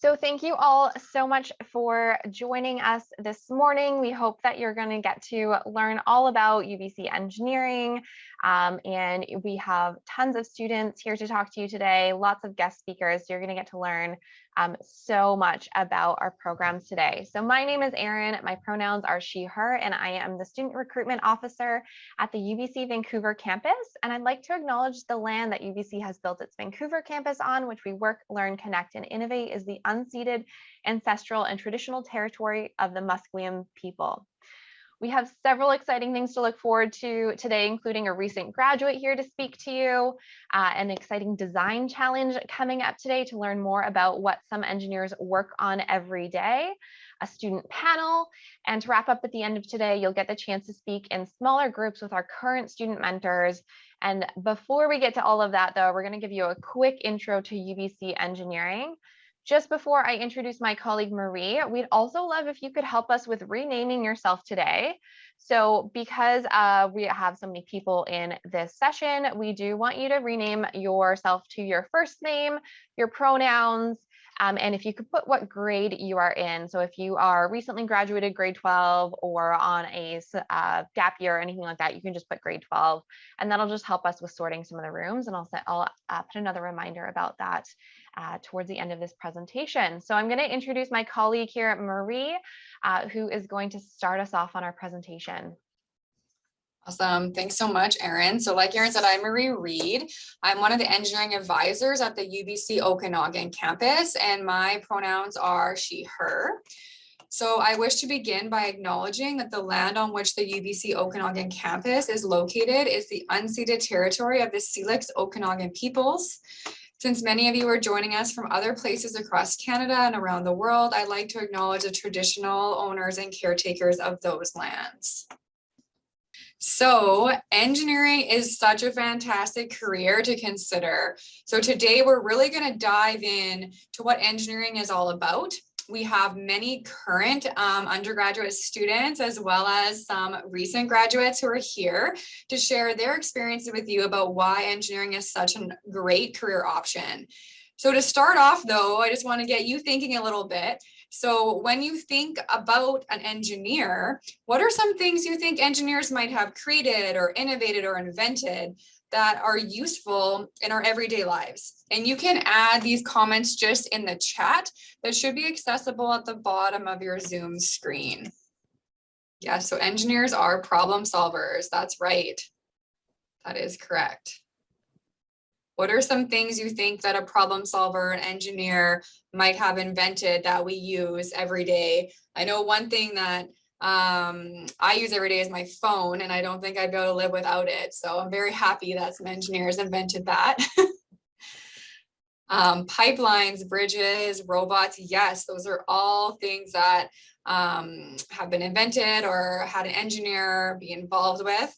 So thank you all so much for joining us this morning. We hope that you're going to get to learn all about UBC engineering. And we have tons of students here to talk to you today, lots of guest speakers. You're going to get to learn so much about our programs today. So my name is Erin. My pronouns are she, her, and I am the Student Recruitment Officer at the UBC Vancouver campus. And I'd like to acknowledge the land that UBC has built its Vancouver campus on, which we work, learn, connect, and innovate, is the unceded, ancestral, and traditional territory of the Musqueam people. We have several exciting things to look forward to today, including a recent graduate here to speak to you, an exciting design challenge coming up today to learn more about what some engineers work on every day, a student panel, and to wrap up at the end of today, you'll get the chance to speak in smaller groups with our current student mentors. And before we get to all of that, though, we're going to give you a quick intro to UBC engineering. Just before I introduce my colleague Marie, we'd also love if you could help us with renaming yourself today. So because we have so many people in this session, we do want you to rename yourself to your first name, your pronouns, and if you could put what grade you are in. So if you are recently graduated grade 12 or on a gap year or anything like that, you can just put grade 12, and that'll just help us with sorting some of the rooms. And I'll put another reminder about that towards the end of this presentation. So I'm going to introduce my colleague here, Marie, who is going to start us off on our presentation. Awesome. Thanks so much, Erin. So like Erin said, I'm Marie Reed. I'm one of the engineering advisors at the UBC Okanagan campus, and my pronouns are she, her. So I wish to begin by acknowledging that the land on which the UBC Okanagan campus is located is the unceded territory of the Syilx Okanagan peoples. Since many of you are joining us from other places across Canada and around the world, I'd like to acknowledge the traditional owners and caretakers of those lands. So engineering is such a fantastic career to consider. So today we're really going to dive in to what engineering is all about. We have many current undergraduate students as well as some recent graduates who are here to share their experiences with you about why engineering is such a great career option. So to start off though, I just want to get you thinking a little bit. So when you think about an engineer, what are some things you think engineers might have created or innovated or invented that are useful in our everyday lives? And you can add these comments just in the chat that should be accessible at the bottom of your Zoom screen. Yeah, so engineers are problem solvers. That's right. That is correct. What are some things you think that a problem solver, an engineer might have invented that we use every day? I know one thing that I use every day is my phone, and I don't think I'd be able to live without it. So I'm very happy that some engineers invented that. Pipelines, bridges, robots, yes, those are all things that have been invented or had an engineer be involved with.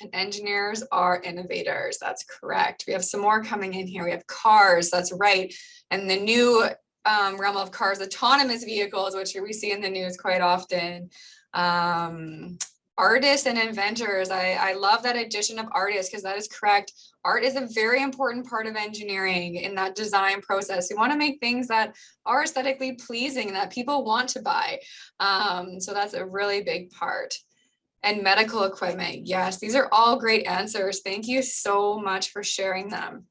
And engineers are innovators. That's correct. We have some more coming in here. We have cars. That's right. And the new realm of cars, autonomous vehicles, which we see in the news quite often. Artists and inventors. I love that addition of artists because that is correct. Art is a very important part of engineering in that design process. We want to make things that are aesthetically pleasing and that people want to buy. So that's a really big part. And medical equipment. Yes, these are all great answers. Thank you so much for sharing them.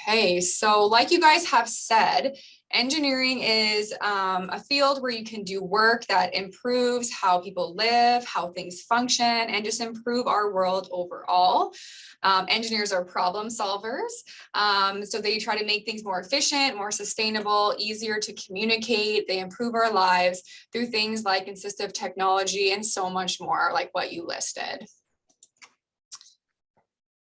Okay, so like you guys have said, engineering is a field where you can do work that improves how people live, how things function, and just improve our world overall. Engineers are problem solvers, so they try to make things more efficient, more sustainable, easier to communicate. They improve our lives through things like assistive technology and so much more, like what you listed.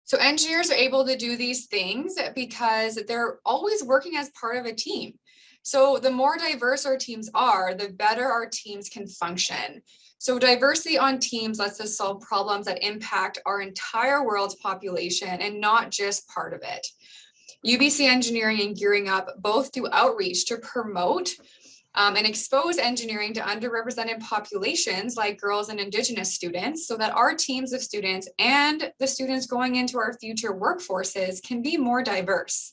So engineers are able to do these things because they're always working as part of a team. So the more diverse our teams are, the better our teams can function. So diversity on teams lets us solve problems that impact our entire world's population and not just part of it. UBC Engineering and Gearing Up both do outreach to promote and expose engineering to underrepresented populations like girls and Indigenous students so that our teams of students and the students going into our future workforces can be more diverse.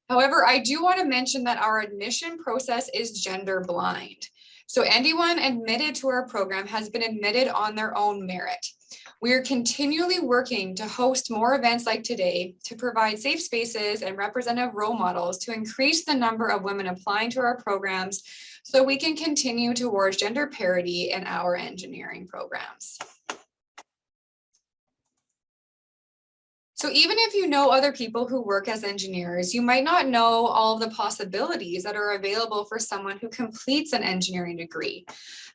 However, I do want to mention that our admission process is gender blind. So anyone admitted to our program has been admitted on their own merit. We are continually working to host more events like today to provide safe spaces and representative role models to increase the number of women applying to our programs so we can continue towards gender parity in our engineering programs. So even if you know other people who work as engineers, you might not know all of the possibilities that are available for someone who completes an engineering degree.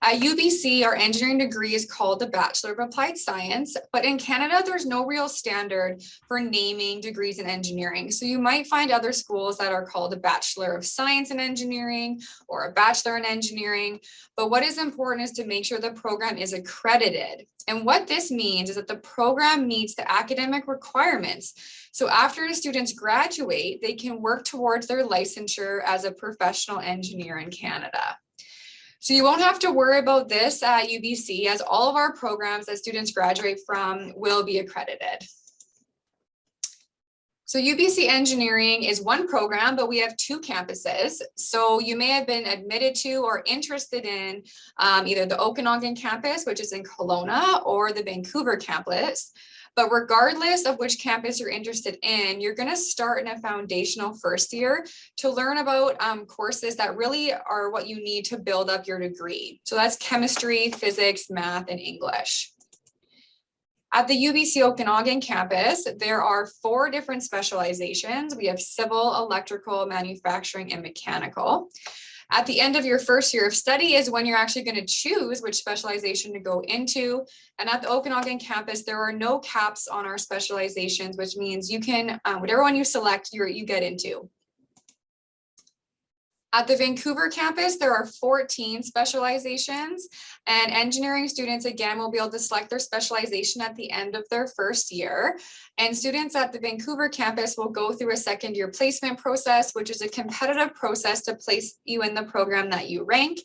At UBC, our engineering degree is called the Bachelor of Applied Science, but in Canada, there's no real standard for naming degrees in engineering. So you might find other schools that are called a Bachelor of Science in Engineering or a Bachelor in Engineering. But what is important is to make sure the program is accredited. And what this means is that the program meets the academic requirements. So after the students graduate, they can work towards their licensure as a professional engineer in Canada. So you won't have to worry about this at UBC, as all of our programs that students graduate from will be accredited. So UBC Engineering is one program, but we have two campuses. So you may have been admitted to or interested in either the Okanagan campus, which is in Kelowna, or the Vancouver campus. But regardless of which campus you're interested in, you're going to start in a foundational first year to learn about courses that really are what you need to build up your degree. So that's chemistry, physics, math, and English. At the UBC Okanagan campus, there are 4 different specializations. We have civil, electrical, manufacturing, and mechanical. At the end of your first year of study is when you're actually going to choose which specialization to go into. And at the Okanagan campus, there are no caps on our specializations, which means you can, whatever one you select, you get into. At the Vancouver campus, there are 14 specializations, and engineering students, again, will be able to select their specialization at the end of their first year. And students at the Vancouver campus will go through a second year placement process, which is a competitive process to place you in the program that you rank.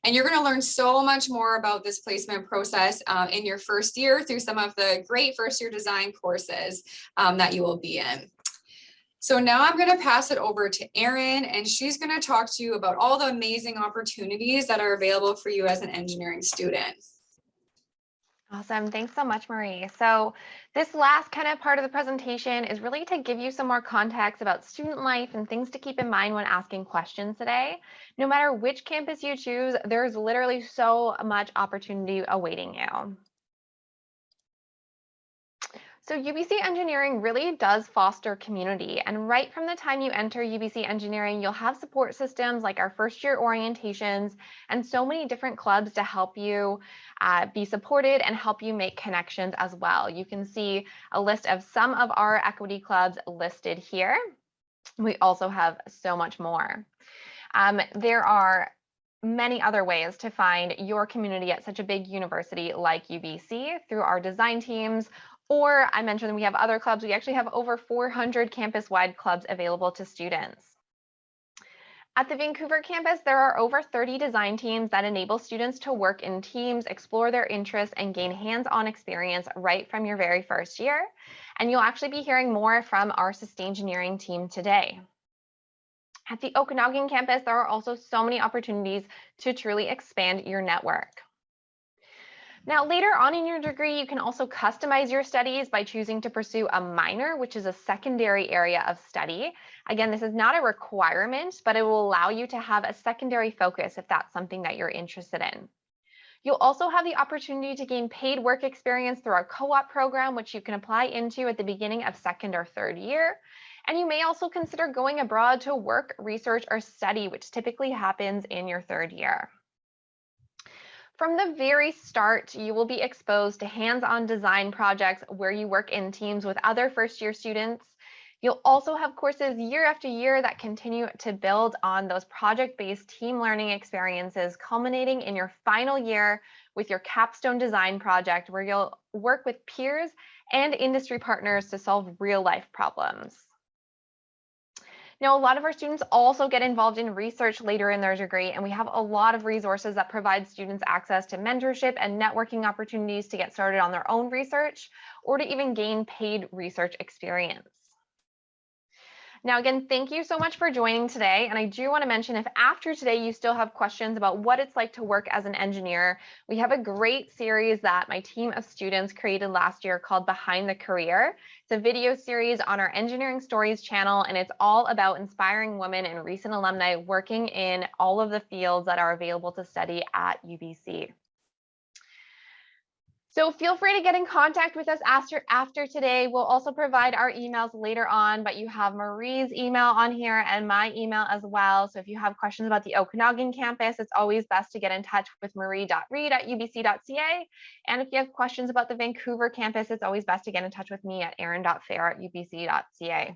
And you're going to learn so much more about this placement process in your first year through some of the great first year design courses that you will be in. So now I'm going to pass it over to Erin, and she's going to talk to you about all the amazing opportunities that are available for you as an engineering student. Awesome. Thanks so much, Marie. So this last kind of part of the presentation is really to give you some more context about student life and things to keep in mind when asking questions today. No matter which campus you choose, there's literally so much opportunity awaiting you. So UBC Engineering really does foster community, and right from the time you enter UBC Engineering, you'll have support systems like our first year orientations and so many different clubs to help you be supported and help you make connections as well. You can see a list of some of our equity clubs listed here. We also have so much more. There are many other ways to find your community at such a big university like UBC through our design teams. Or I mentioned we have other clubs. We actually have over 400 campus-wide clubs available to students. At the Vancouver campus, there are over 30 design teams that enable students to work in teams, explore their interests, and gain hands-on experience right from your very first year. And you'll actually be hearing more from our Sustaingineering team today. At the Okanagan campus, there are also so many opportunities to truly expand your network. Now, later on in your degree, you can also customize your studies by choosing to pursue a minor, which is a secondary area of study. Again, this is not a requirement, but it will allow you to have a secondary focus if that's something that you're interested in. You'll also have the opportunity to gain paid work experience through our co-op program, which you can apply into at the beginning of second or third year. And you may also consider going abroad to work, research, or study, which typically happens in your third year. From the very start, you will be exposed to hands-on design projects where you work in teams with other first-year students. You'll also have courses year after year that continue to build on those project-based team learning experiences, culminating in your final year with your capstone design project, where you'll work with peers and industry partners to solve real-life problems. Now, a lot of our students also get involved in research later in their degree, and we have a lot of resources that provide students access to mentorship and networking opportunities to get started on their own research or to even gain paid research experience. Now, again, thank you so much for joining today. And I do want to mention, if after today you still have questions about what it's like to work as an engineer, we have a great series that my team of students created last year called Behind the Career. It's a video series on our Engineering Stories channel, and it's all about inspiring women and recent alumni working in all of the fields that are available to study at UBC. So feel free to get in contact with us after today. We'll also provide our emails later on, but you have Marie's email on here and my email as well. So if you have questions about the Okanagan campus, it's always best to get in touch with marie.reed@ubc.ca. And if you have questions about the Vancouver campus, it's always best to get in touch with me at erin.fair@ubc.ca.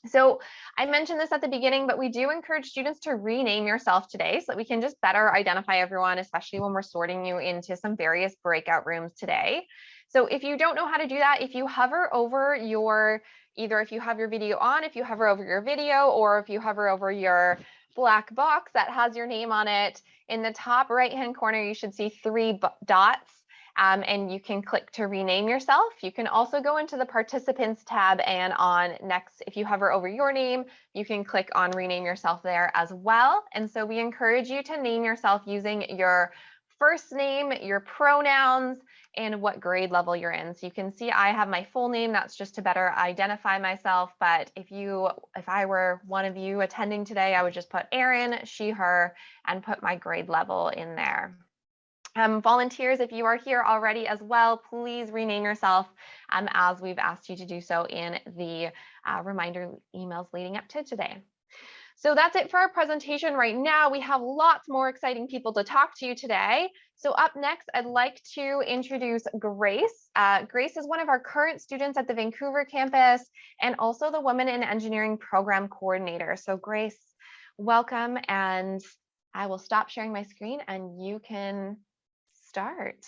So I mentioned this at the beginning, but we do encourage students to rename yourself today so that we can just better identify everyone, especially when we're sorting you into some various breakout rooms today. So if you don't know how to do that, if you hover over either if you have your video on, if you hover over your video, or if you hover over your black box that has your name on it, in the top right-hand corner, you should see 3 dots. And you can click to rename yourself. You can also go into the participants tab, and on next, if you hover over your name, you can click on rename yourself there as well. And so we encourage you to name yourself using your first name, your pronouns, and what grade level you're in. So you can see I have my full name. That's just to better identify myself. But if I were one of you attending today, I would just put Erin, she, her, and put my grade level in there. Volunteers, if you are here already as well, please rename yourself as we've asked you to do so in the reminder emails leading up to today. So that's it for our presentation right now. We have lots more exciting people to talk to you today. So up next, I'd like to introduce Grace. Grace is one of our current students at the Vancouver campus and also the Women in Engineering Program Coordinator. So Grace, welcome, and I will stop sharing my screen and you can start.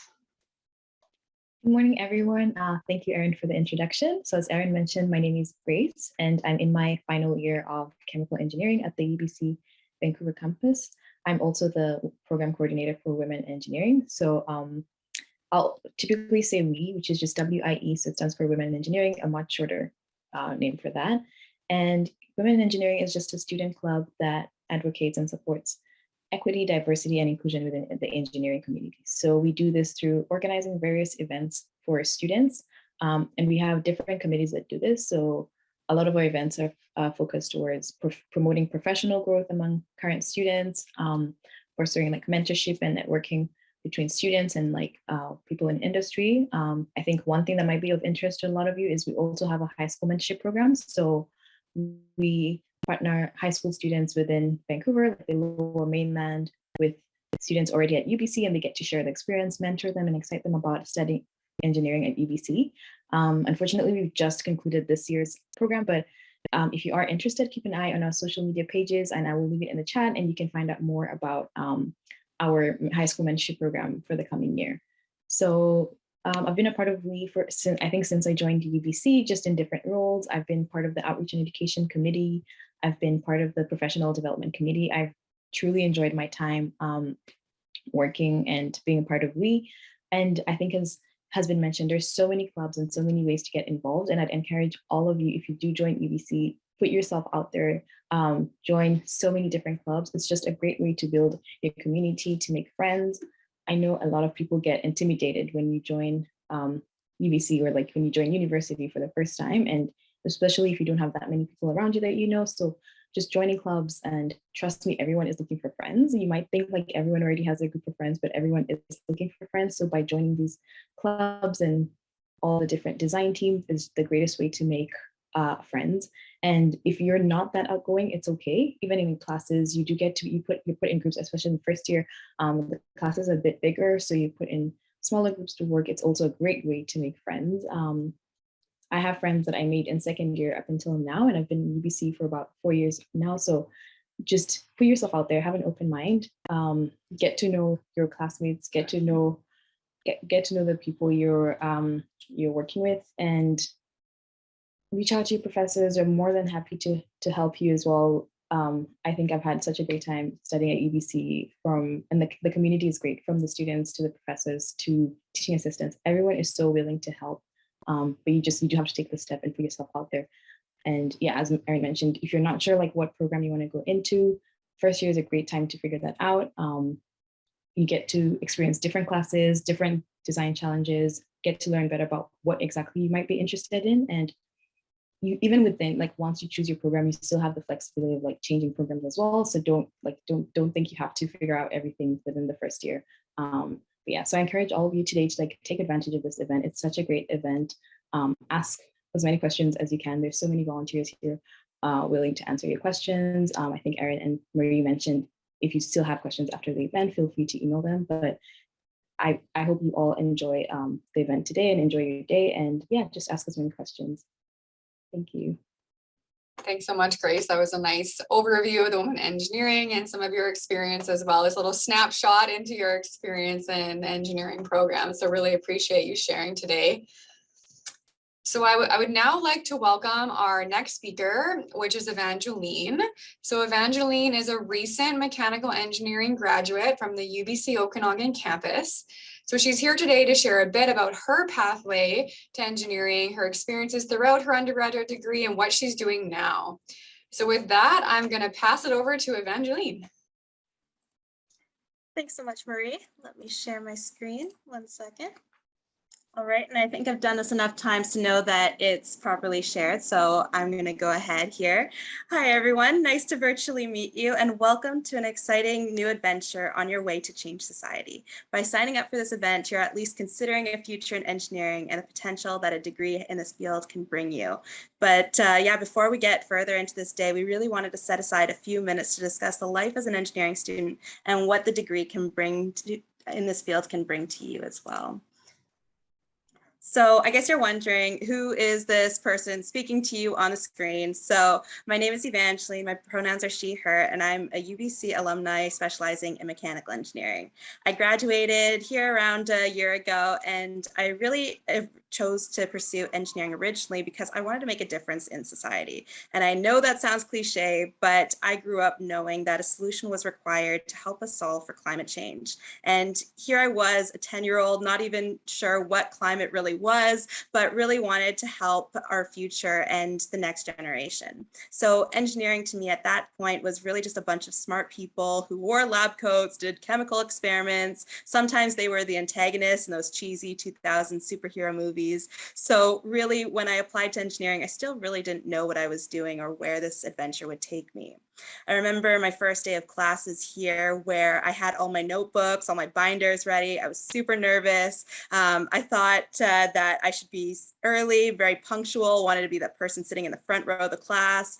Good morning, everyone. Thank you, Erin, for the introduction. So as Erin mentioned, my name is Grace, and I'm in my final year of chemical engineering at the UBC Vancouver campus. I'm also the program coordinator for Women in Engineering. So I'll typically say we, which is just WIE, so it stands for Women in Engineering, a much shorter name for that. And Women in Engineering is just a student club that advocates and supports equity, diversity, and inclusion within the engineering community. So we do this through organizing various events for students, and we have different committees that do this. So a lot of our events are focused towards promoting professional growth among current students, fostering like mentorship and networking between students and like people in industry. I think one thing that might be of interest to a lot of you is we also have a high school mentorship program. So we partner high school students within Vancouver, like the Lower Mainland, with students already at UBC, and they get to share the experience, mentor them, and excite them about studying engineering at UBC. Unfortunately, we've just concluded this year's program, but if you are interested, keep an eye on our social media pages, and I will leave it in the chat, and you can find out more about our high school mentorship program for the coming year. So I've been a part of WE since I joined UBC, just in different roles. I've been part of the Outreach and Education Committee. I've been part of the Professional Development Committee. I've truly enjoyed my time working and being a part of WE. And I think as has been mentioned, there's so many clubs and so many ways to get involved. And I'd encourage all of you, if you do join UBC, put yourself out there, join so many different clubs. It's just a great way to build your community, to make friends. I know a lot of people get intimidated when you join UBC, or like when you join university for the first time, and especially if you don't have that many people around you that you know. So just joining clubs, and trust me, everyone is looking for friends. You might think like everyone already has a group of friends, but everyone is looking for friends. So by joining these clubs and all the different design teams is the greatest way to make friends. And if you're not that outgoing, it's okay. Even in classes, you're put in groups, especially in the first year. The classes are a bit bigger, so you put in smaller groups to work. It's also a great way to make friends. I have friends that I made in second year up until now, and I've been in UBC for about 4 years now. So just put yourself out there, have an open mind, get to know your classmates, get to know the people you're working with, and reach out to your professors. Are more than happy to help you as well. I think I've had such a great time studying at UBC, and the community is great, from the students to the professors to teaching assistants. Everyone is so willing to help, but you do have to take the step and put yourself out there. And yeah, as Erin mentioned, if you're not sure like what program you want to go into, first year is a great time to figure that out. You get to experience different classes, different design challenges, get to learn better about what exactly you might be interested in. And you, even within, like once you choose your program, you still have the flexibility of like changing programs as well. So don't think you have to figure out everything within the first year. But yeah, so I encourage all of you today to like take advantage of this event. It's such a great event. Ask as many questions as you can. There's so many volunteers here willing to answer your questions. I think Erin and Marie mentioned, if you still have questions after the event, feel free to email them. But I hope you all enjoy the event today and enjoy your day. And yeah, just ask as many questions. Thank you. Thanks so much, Grace. That was a nice overview of the women engineering and some of your experience, as well as a little snapshot into your experience in engineering programs. So really appreciate you sharing today. So I would now like to welcome our next speaker, which is Evangeline. So Evangeline is a recent mechanical engineering graduate from the UBC Okanagan campus. So she's here today to share a bit about her pathway to engineering, her experiences throughout her undergraduate degree, and what she's doing now. So with that, I'm going to pass it over to Evangeline. Thanks so much, Marie. Let me share my screen. 1 second. All right, and I think I've done this enough times to know that it's properly shared, so I'm going to go ahead here. Hi, everyone. Nice to virtually meet you, and welcome to an exciting new adventure on your way to change society. By signing up for this event, you're at least considering a future in engineering and the potential that a degree in this field can bring you. But yeah, before we get further into this day, we really wanted to set aside a few minutes to discuss the life as an engineering student and what the degree can bring to, in this field can bring to you as well. So I guess you're wondering, who is this person speaking to you on the screen? So my name is Evangeline, my pronouns are she, her, and I'm a UBC alumni specializing in mechanical engineering. I graduated here around a year ago, and I really chose to pursue engineering originally because I wanted to make a difference in society. And I know that sounds cliche, but I grew up knowing that a solution was required to help us solve for climate change. And here I was, a 10-year-old, not even sure what climate really was, but really wanted to help our future and the next generation. So engineering to me at that point was really just a bunch of smart people who wore lab coats, did chemical experiments. Sometimes they were the antagonists in those cheesy 2000 superhero movies. So really, when I applied to engineering, I still really didn't know what I was doing or where this adventure would take me. I remember my first day of classes here where I had all my notebooks, all my binders ready. I was super nervous. I thought that I should be early, very punctual, wanted to be that person sitting in the front row of the class.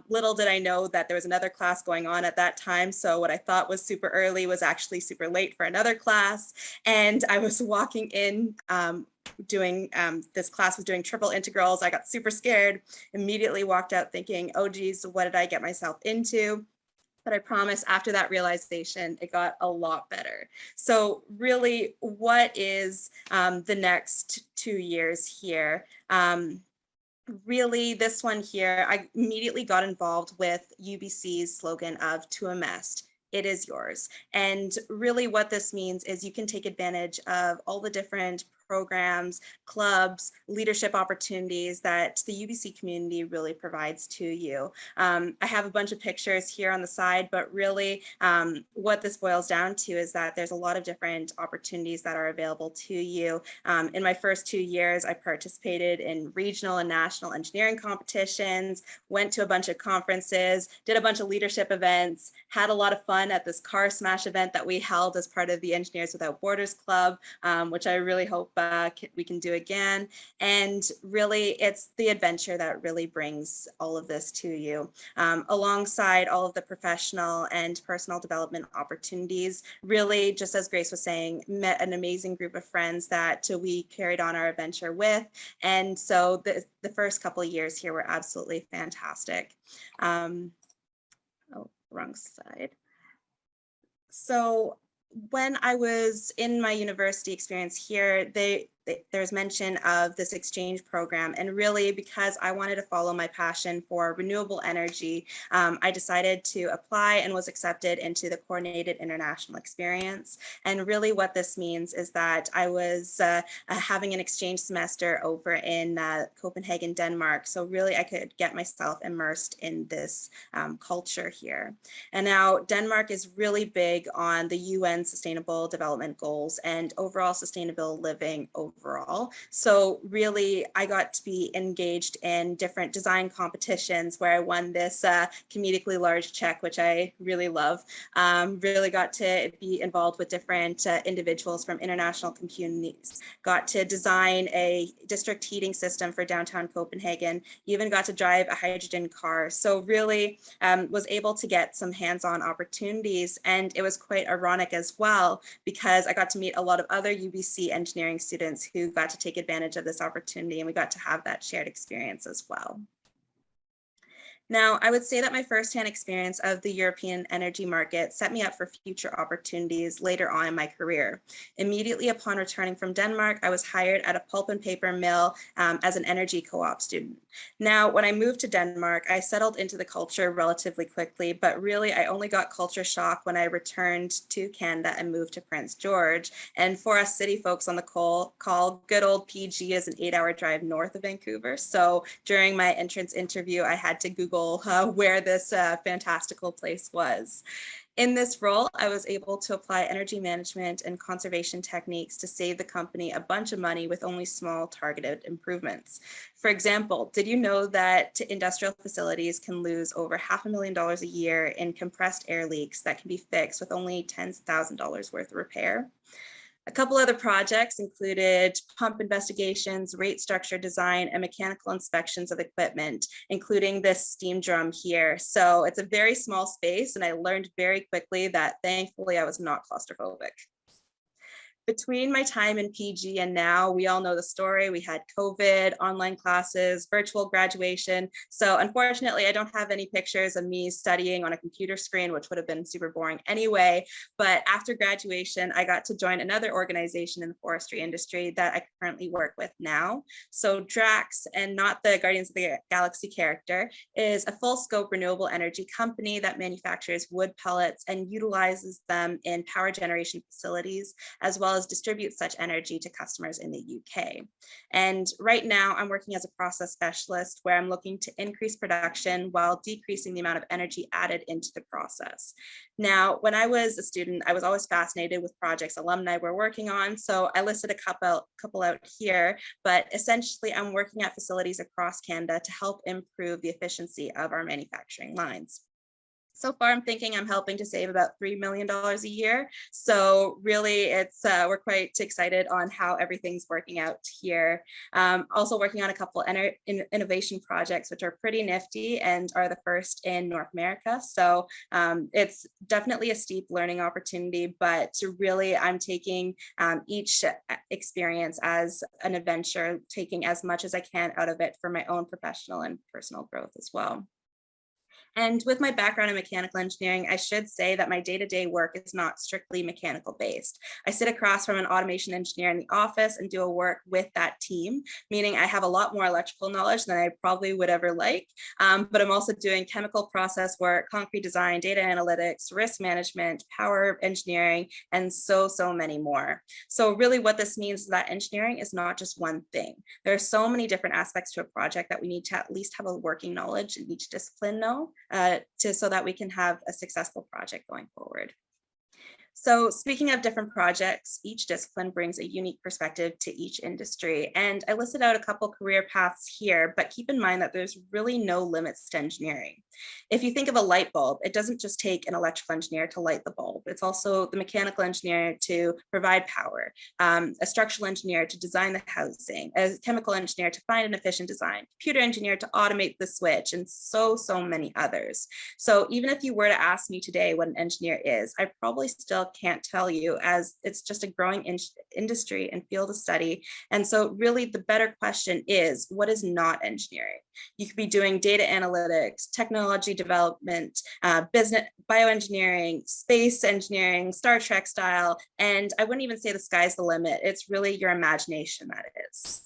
Little did I know that there was another class going on at that time. So what I thought was super early was actually super late for another class. And I was walking in doing this class was doing triple integrals. I got super scared, immediately walked out thinking, oh geez, what did I get myself into? But I promise after that realization, it got a lot better. So really, what is the next 2 years here? Really, this one here, I immediately got involved with UBC's slogan of "To a Mest, it is yours." And really what this means is you can take advantage of all the different programs, clubs, leadership opportunities that the UBC community really provides to you. I have a bunch of pictures here on the side, but really what this boils down to is that there's a lot of different opportunities that are available to you. In my first 2 years, I participated in regional and national engineering competitions, went to a bunch of conferences, did a bunch of leadership events, had a lot of fun at this car smash event that we held as part of the Engineers Without Borders Club, which I really hope we can do again. And really, it's the adventure that really brings all of this to you. Alongside all of the professional and personal development opportunities, really, just as Grace was saying, met an amazing group of friends that we carried on our adventure with. And so the first couple of years here were absolutely fantastic. Oh, wrong side. So when I was in my university experience here, there's mention of this exchange program, and really because I wanted to follow my passion for renewable energy, I decided to apply and was accepted into the Coordinated International Experience. And really what this means is that I was having an exchange semester over in Copenhagen, Denmark. So really I could get myself immersed in this culture here. And now Denmark is really big on the UN Sustainable Development Goals and overall sustainable living overall. So really I got to be engaged in different design competitions where I won this comedically large check, which I really love. Really got to be involved with different individuals from international communities, got to design a district heating system for downtown Copenhagen, even got to drive a hydrogen car. So really was able to get some hands-on opportunities. And it was quite ironic as well, because I got to meet a lot of other UBC engineering students who got to take advantage of this opportunity, and we got to have that shared experience as well. Now, I would say that my firsthand experience of the European energy market set me up for future opportunities later on in my career. Immediately upon returning from Denmark, I was hired at a pulp and paper mill as an energy co-op student. Now, when I moved to Denmark, I settled into the culture relatively quickly, but really I only got culture shock when I returned to Canada and moved to Prince George. And for us city folks on the call, good old PG is an 8-hour drive north of Vancouver. So during my entrance interview, I had to Google where this fantastical place was. In this role, I was able to apply energy management and conservation techniques to save the company a bunch of money with only small targeted improvements. For example, did you know that industrial facilities can lose over $500,000 a year in compressed air leaks that can be fixed with only tens of thousands of dollars worth of repair? A couple other projects included pump investigations, rate structure design, and mechanical inspections of equipment, including this steam drum here. So it's a very small space, and I learned very quickly that thankfully I was not claustrophobic. Between my time in PG and now, we all know the story. We had COVID, online classes, virtual graduation. So unfortunately, I don't have any pictures of me studying on a computer screen, which would have been super boring anyway. But after graduation, I got to join another organization in the forestry industry that I currently work with now. So Drax, and not the Guardians of the Galaxy character, is a full scope renewable energy company that manufactures wood pellets and utilizes them in power generation facilities, as well as distribute such energy to customers in the UK. And right now I'm working as a process specialist where I'm looking to increase production while decreasing the amount of energy added into the process. Now, when I was a student, I was always fascinated with projects alumni were working on. So I listed a couple out here, but essentially I'm working at facilities across Canada to help improve the efficiency of our manufacturing lines. So far, I'm thinking I'm helping to save about $3 million a year. So really, it's we're quite excited on how everything's working out here. Also working on a couple innovation projects, which are pretty nifty and are the first in North America. So it's definitely a steep learning opportunity, but really I'm taking each experience as an adventure, taking as much as I can out of it for my own professional and personal growth as well. And with my background in mechanical engineering, I should say that my day-to-day work is not strictly mechanical based. I sit across from an automation engineer in the office and do a work with that team, meaning I have a lot more electrical knowledge than I probably would ever like. But I'm also doing chemical process work, concrete design, data analytics, risk management, power engineering, and so many more. So really what this means is that engineering is not just one thing. There are so many different aspects to a project that we need to at least have a working knowledge in each discipline so that we can have a successful project going forward. So speaking of different projects, each discipline brings a unique perspective to each industry. And I listed out a couple career paths here, but keep in mind that there's really no limits to engineering. If you think of a light bulb, it doesn't just take an electrical engineer to light the bulb. It's also the mechanical engineer to provide power, a structural engineer to design the housing, a chemical engineer to find an efficient design, computer engineer to automate the switch, and so many others. So even if you were to ask me today what an engineer is, I probably still detail can't tell you, as it's just a growing industry and field of study. And so really the better question is, what is not engineering? You could be doing data analytics, technology development, business, bioengineering, space engineering, Star Trek style, and I wouldn't even say the sky's the limit. It's really your imagination that is.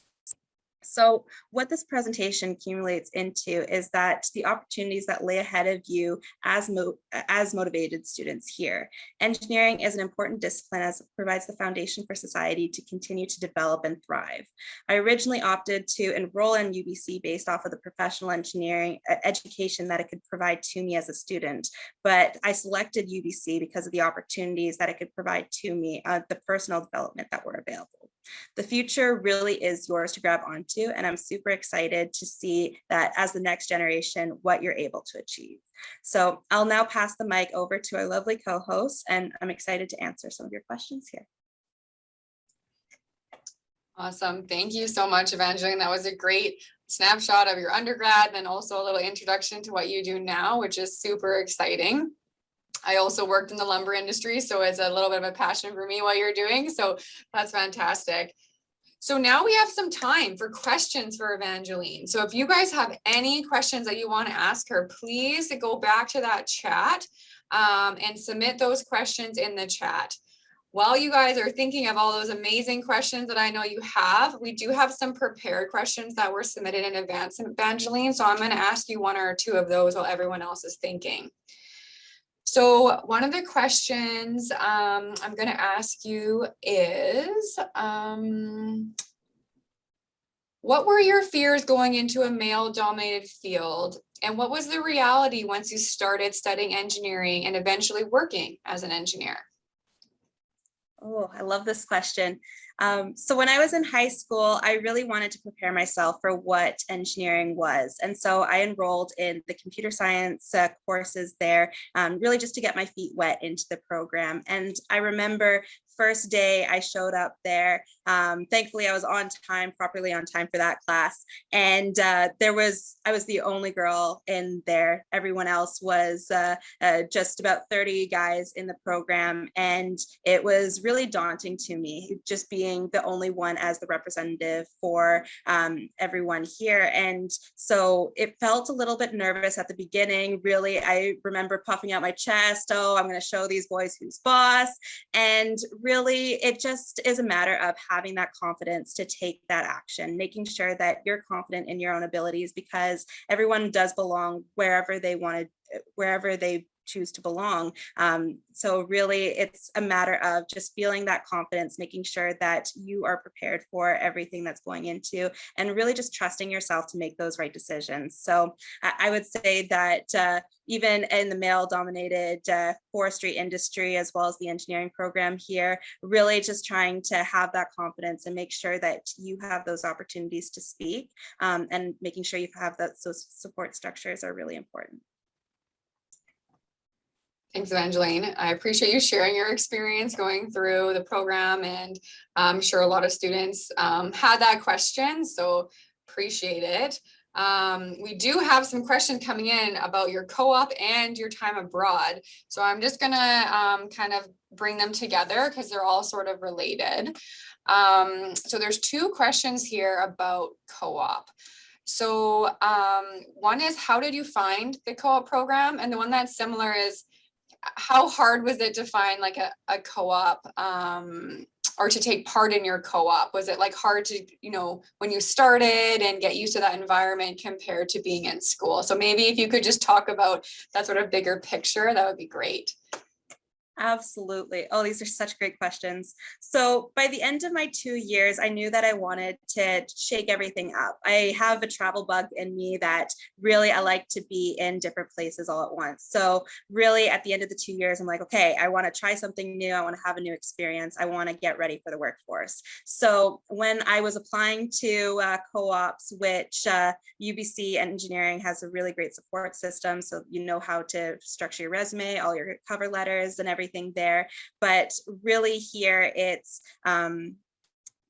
So what this presentation accumulates into is that the opportunities that lay ahead of you as motivated students here. Engineering is an important discipline as it provides the foundation for society to continue to develop and thrive. I originally opted to enroll in UBC based off of the professional engineering education that it could provide to me as a student, but I selected UBC because of the opportunities that it could provide to me, the personal development that were available. The future really is yours to grab onto, and I'm super excited to see that as the next generation, what you're able to achieve. So I'll now pass the mic over to our lovely co-host, and I'm excited to answer some of your questions here. Awesome. Thank you so much, Evangeline. That was a great snapshot of your undergrad, and also a little introduction to what you do now, which is super exciting. I also worked in the lumber industry, so it's a little bit of a passion for me what you're doing. So that's fantastic. So now we have some time for questions for Evangeline. So if you guys have any questions that you want to ask her, please go back to that chat and submit those questions in the chat. While you guys are thinking of all those amazing questions that I know you have, we do have some prepared questions that were submitted in advance, Evangeline. So I'm going to ask you one or two of those while everyone else is thinking. So one of the questions I'm going to ask you is, what were your fears going into a male-dominated field? And what was the reality once you started studying engineering and eventually working as an engineer? Oh, I love this question. So when I was in high school, I really wanted to prepare myself for what engineering was. And so I enrolled in the computer science courses there, really just to get my feet wet into the program. And I remember first day I showed up there. Thankfully, I was on time, properly on time for that class. And I was the only girl in there. Everyone else was just about 30 guys in the program. And it was really daunting to me, just being the only one as the representative for everyone here. And so it felt a little bit nervous at the beginning. Really, I remember puffing out my chest. Oh, I'm going to show these boys who's boss. And really, it just is a matter of having that confidence to take that action, making sure that you're confident in your own abilities, because everyone does belong wherever they choose to belong. So really, it's a matter of just feeling that confidence, making sure that you are prepared for everything that's going into, and really just trusting yourself to make those right decisions. So I would say that even in the male-dominated forestry industry, as well as the engineering program here, really just trying to have that confidence and make sure that you have those opportunities to speak, and making sure you have that, those support structures are really important. Thanks, Evangeline. I appreciate you sharing your experience going through the program, and I'm sure a lot of students had that question, so appreciate it. We do have some questions coming in about your co-op and your time abroad. So I'm just gonna kind of bring them together because they're all sort of related. So there's two questions here about co-op. So one is, how did you find the co-op program? And the one that's similar is, how hard was it to find like a co-op or to take part in your co-op? Was it like hard to, when you started and get used to that environment compared to being in school? So maybe if you could just talk about that sort of bigger picture, that would be great. Absolutely. Oh, these are such great questions. So by the end of my 2 years, I knew that I wanted to shake everything up. I have a travel bug in me that really I like to be in different places all at once. So really at the end of the 2 years, I'm like, okay, I want to try something new. I want to have a new experience. I want to get ready for the workforce. So when I was applying to co-ops, which UBC Engineering has a really great support system. So you know how to structure your resume, all your cover letters and everything there. But really here it's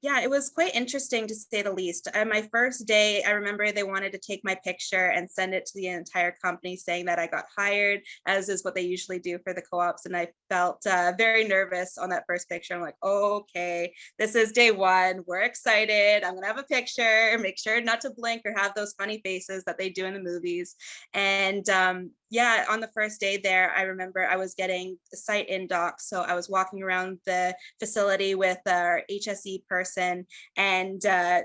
Yeah, it was quite interesting to say the least. My first day, I remember they wanted to take my picture and send it to the entire company saying that I got hired, as is what they usually do for the co-ops. And I felt very nervous on that first picture. I'm like, okay, this is day one. We're excited. I'm gonna have a picture, make sure not to blink or have those funny faces that they do in the movies. And yeah, on the first day there, I remember I was getting the site in docs. So I was walking around the facility with our HSE person, and I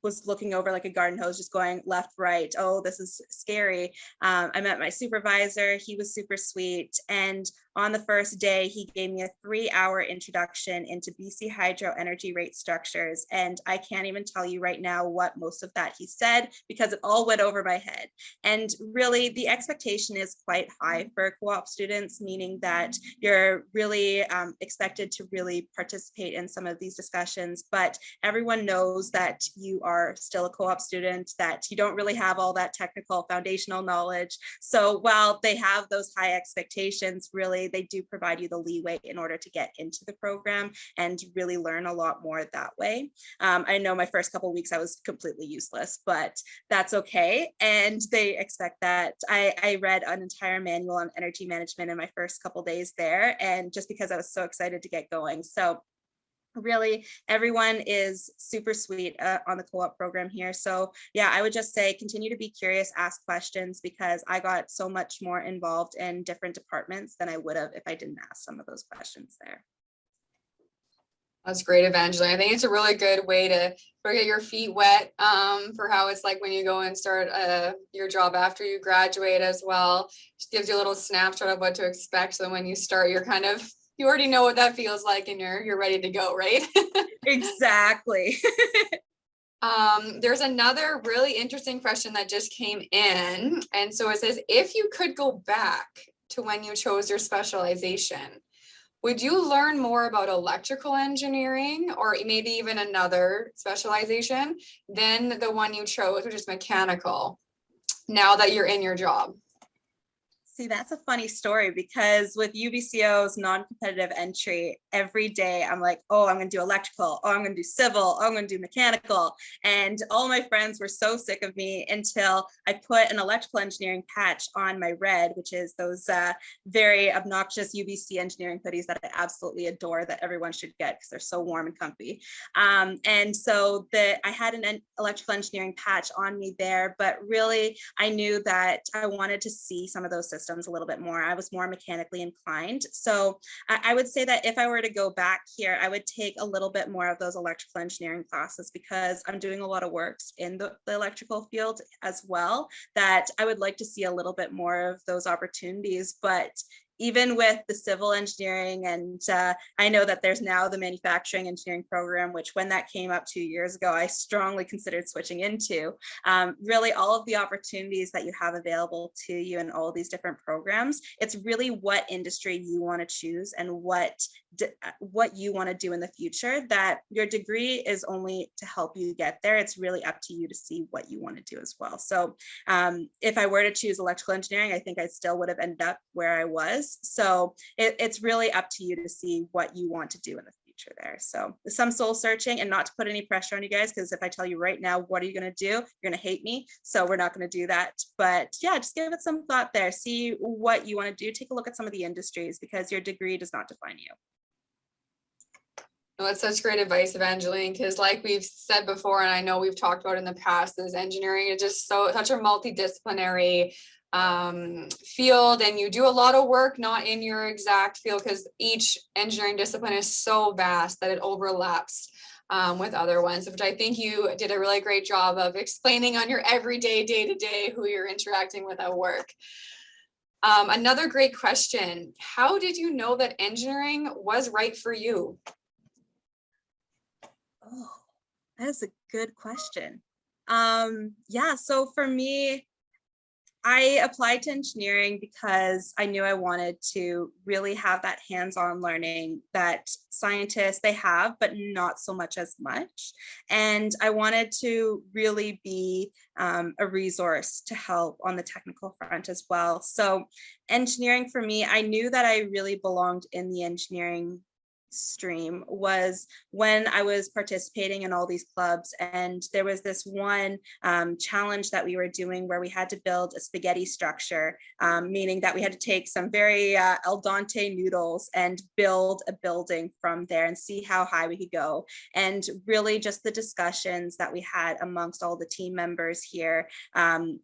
was looking over like a garden hose, just going left, right. Oh, this is scary. I met my supervisor. He was super sweet. And on the first day, he gave me a 3-hour introduction into BC hydro energy rate structures. And I can't even tell you right now what most of that he said, because it all went over my head. And really, the expectation is quite high for co-op students, meaning that you're really expected to really participate in some of these discussions. But everyone knows that you are still a co-op student, that you don't really have all that technical foundational knowledge. So while they have those high expectations, really, they do provide you the leeway in order to get into the program and really learn a lot more that way. I know my first couple of weeks I was completely useless, but that's okay. And they expect that. I read an entire manual on energy management in my first couple of days there, and just because I was so excited to get going. So really, everyone is super sweet on the co-op program here. So yeah, I would just say continue to be curious, ask questions, because I got so much more involved in different departments than I would have if I didn't ask some of those questions there. That's great, Evangeline. I think it's a really good way to get your feet wet for how it's like when you go and start your job after you graduate as well. Just gives you a little snapshot of what to expect. So when you start, you already know what that feels like and you're ready to go, right? Exactly. There's another really interesting question that just came in. And so it says, if you could go back to when you chose your specialization, would you learn more about electrical engineering or maybe even another specialization than the one you chose, which is mechanical, now that you're in your job? See, that's a funny story, because with UBCO's non-competitive entry, every day I'm like, oh, I'm going to do electrical, oh, I'm going to do civil, oh, I'm going to do mechanical. And all my friends were so sick of me until I put an electrical engineering patch on my red, which is those very obnoxious UBC engineering hoodies that I absolutely adore, that everyone should get because they're so warm and comfy. And so I had an electrical engineering patch on me there, but really I knew that I wanted to see some of those systems a little bit more. I was more mechanically inclined. So I would say that if I were to go back here, I would take a little bit more of those electrical engineering classes, because I'm doing a lot of works in the electrical field as well, that I would like to see a little bit more of those opportunities. But even with the civil engineering, and I know that there's now the manufacturing engineering program, which when that came up 2 years ago, I strongly considered switching into. Really, all of the opportunities that you have available to you in all these different programs, it's really what industry you want to choose and what you want to do in the future. That your degree is only to help you get there. It's really up to you to see what you want to do as well. So if I were to choose electrical engineering, I think I still would have ended up where I was. So it's really up to you to see what you want to do in the future there. So some soul searching, and not to put any pressure on you guys, because if I tell you right now, what are you going to do? You're going to hate me. So we're not going to do that. But yeah, just give it some thought there. See what you want to do. Take a look at some of the industries, because your degree does not define you. Well, that's such great advice, Evangeline, because like we've said before, and I know we've talked about in the past, is engineering is just such a multidisciplinary field, and you do a lot of work not in your exact field, because each engineering discipline is so vast that it overlaps with other ones, which I think you did a really great job of explaining on your everyday, day-to-day, who you're interacting with at work. Another great question: how did you know that engineering was right for you? Oh, that's a good question. Yeah, so for me, I applied to engineering because I knew I wanted to really have that hands-on learning that scientists, they have, but not so much as much. And I wanted to really be a resource to help on the technical front as well. So engineering for me, I knew that I really belonged in the engineering stream was when I was participating in all these clubs, and there was this one challenge that we were doing where we had to build a spaghetti structure, meaning that we had to take some very al dente noodles and build a building from there and see how high we could go. And really just the discussions that we had amongst all the team members here,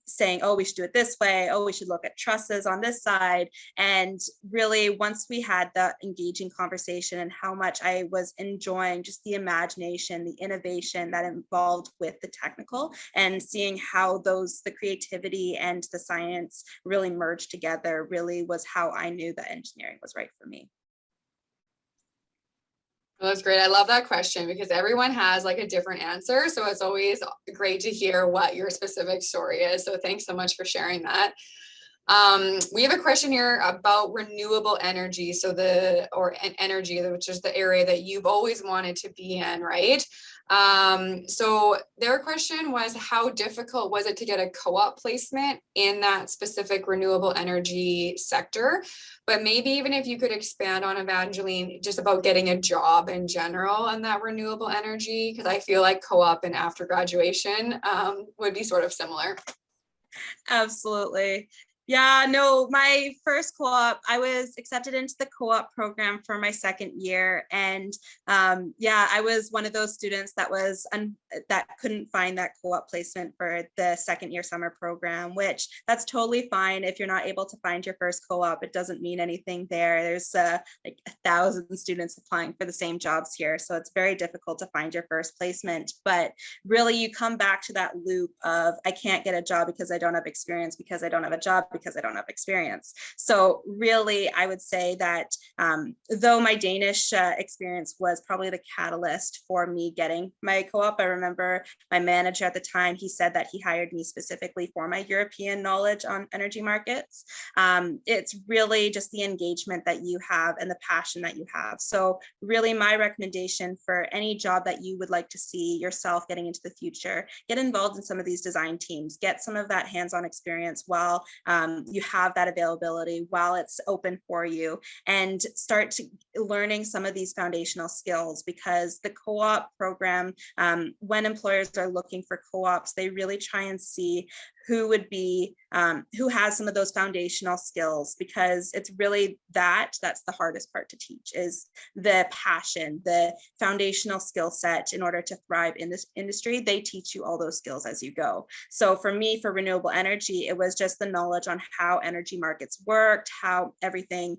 saying, oh, we should do it this way, oh, we should look at trusses on this side. And really, once we had the engaging conversation and how much I was enjoying just the imagination, the innovation that involved with the technical, and seeing how the creativity and the science really merged together, really was how I knew that engineering was right for me. Well, that's great. I love that question because everyone has like a different answer. So it's always great to hear what your specific story is. So thanks so much for sharing that. We have a question here about renewable energy. So energy, which is the area that you've always wanted to be in, right? So their question was, how difficult was it to get a co-op placement in that specific renewable energy sector? But maybe even if you could expand on, Evangeline, just about getting a job in general in that renewable energy, because I feel like co-op and after graduation would be sort of similar. Absolutely. Yeah, no, my first co-op, I was accepted into the co-op program for my second year. And yeah, I was one of those students that couldn't find that co-op placement for the second year summer program, which that's totally fine. If you're not able to find your first co-op, it doesn't mean anything there. There's like 1,000 students applying for the same jobs here. So it's very difficult to find your first placement. But really, you come back to that loop of, I can't get a job because I don't have experience, because I don't have a job, because I don't have experience. So really, I would say that though my Danish experience was probably the catalyst for me getting my co-op, I remember my manager at the time, he said that he hired me specifically for my European knowledge on energy markets. It's really just the engagement that you have and the passion that you have. So really, my recommendation for any job that you would like to see yourself getting into the future, get involved in some of these design teams, get some of that hands-on experience while you have that availability, while it's open for you, and start learning some of these foundational skills, because the co-op program, when employers are looking for co-ops, they really try and see who has some of those foundational skills, because it's really that's the hardest part to teach, is the passion, the foundational skill set. In order to thrive in this industry, they teach you all those skills as you go. So for me, for renewable energy, it was just the knowledge on how energy markets worked, how everything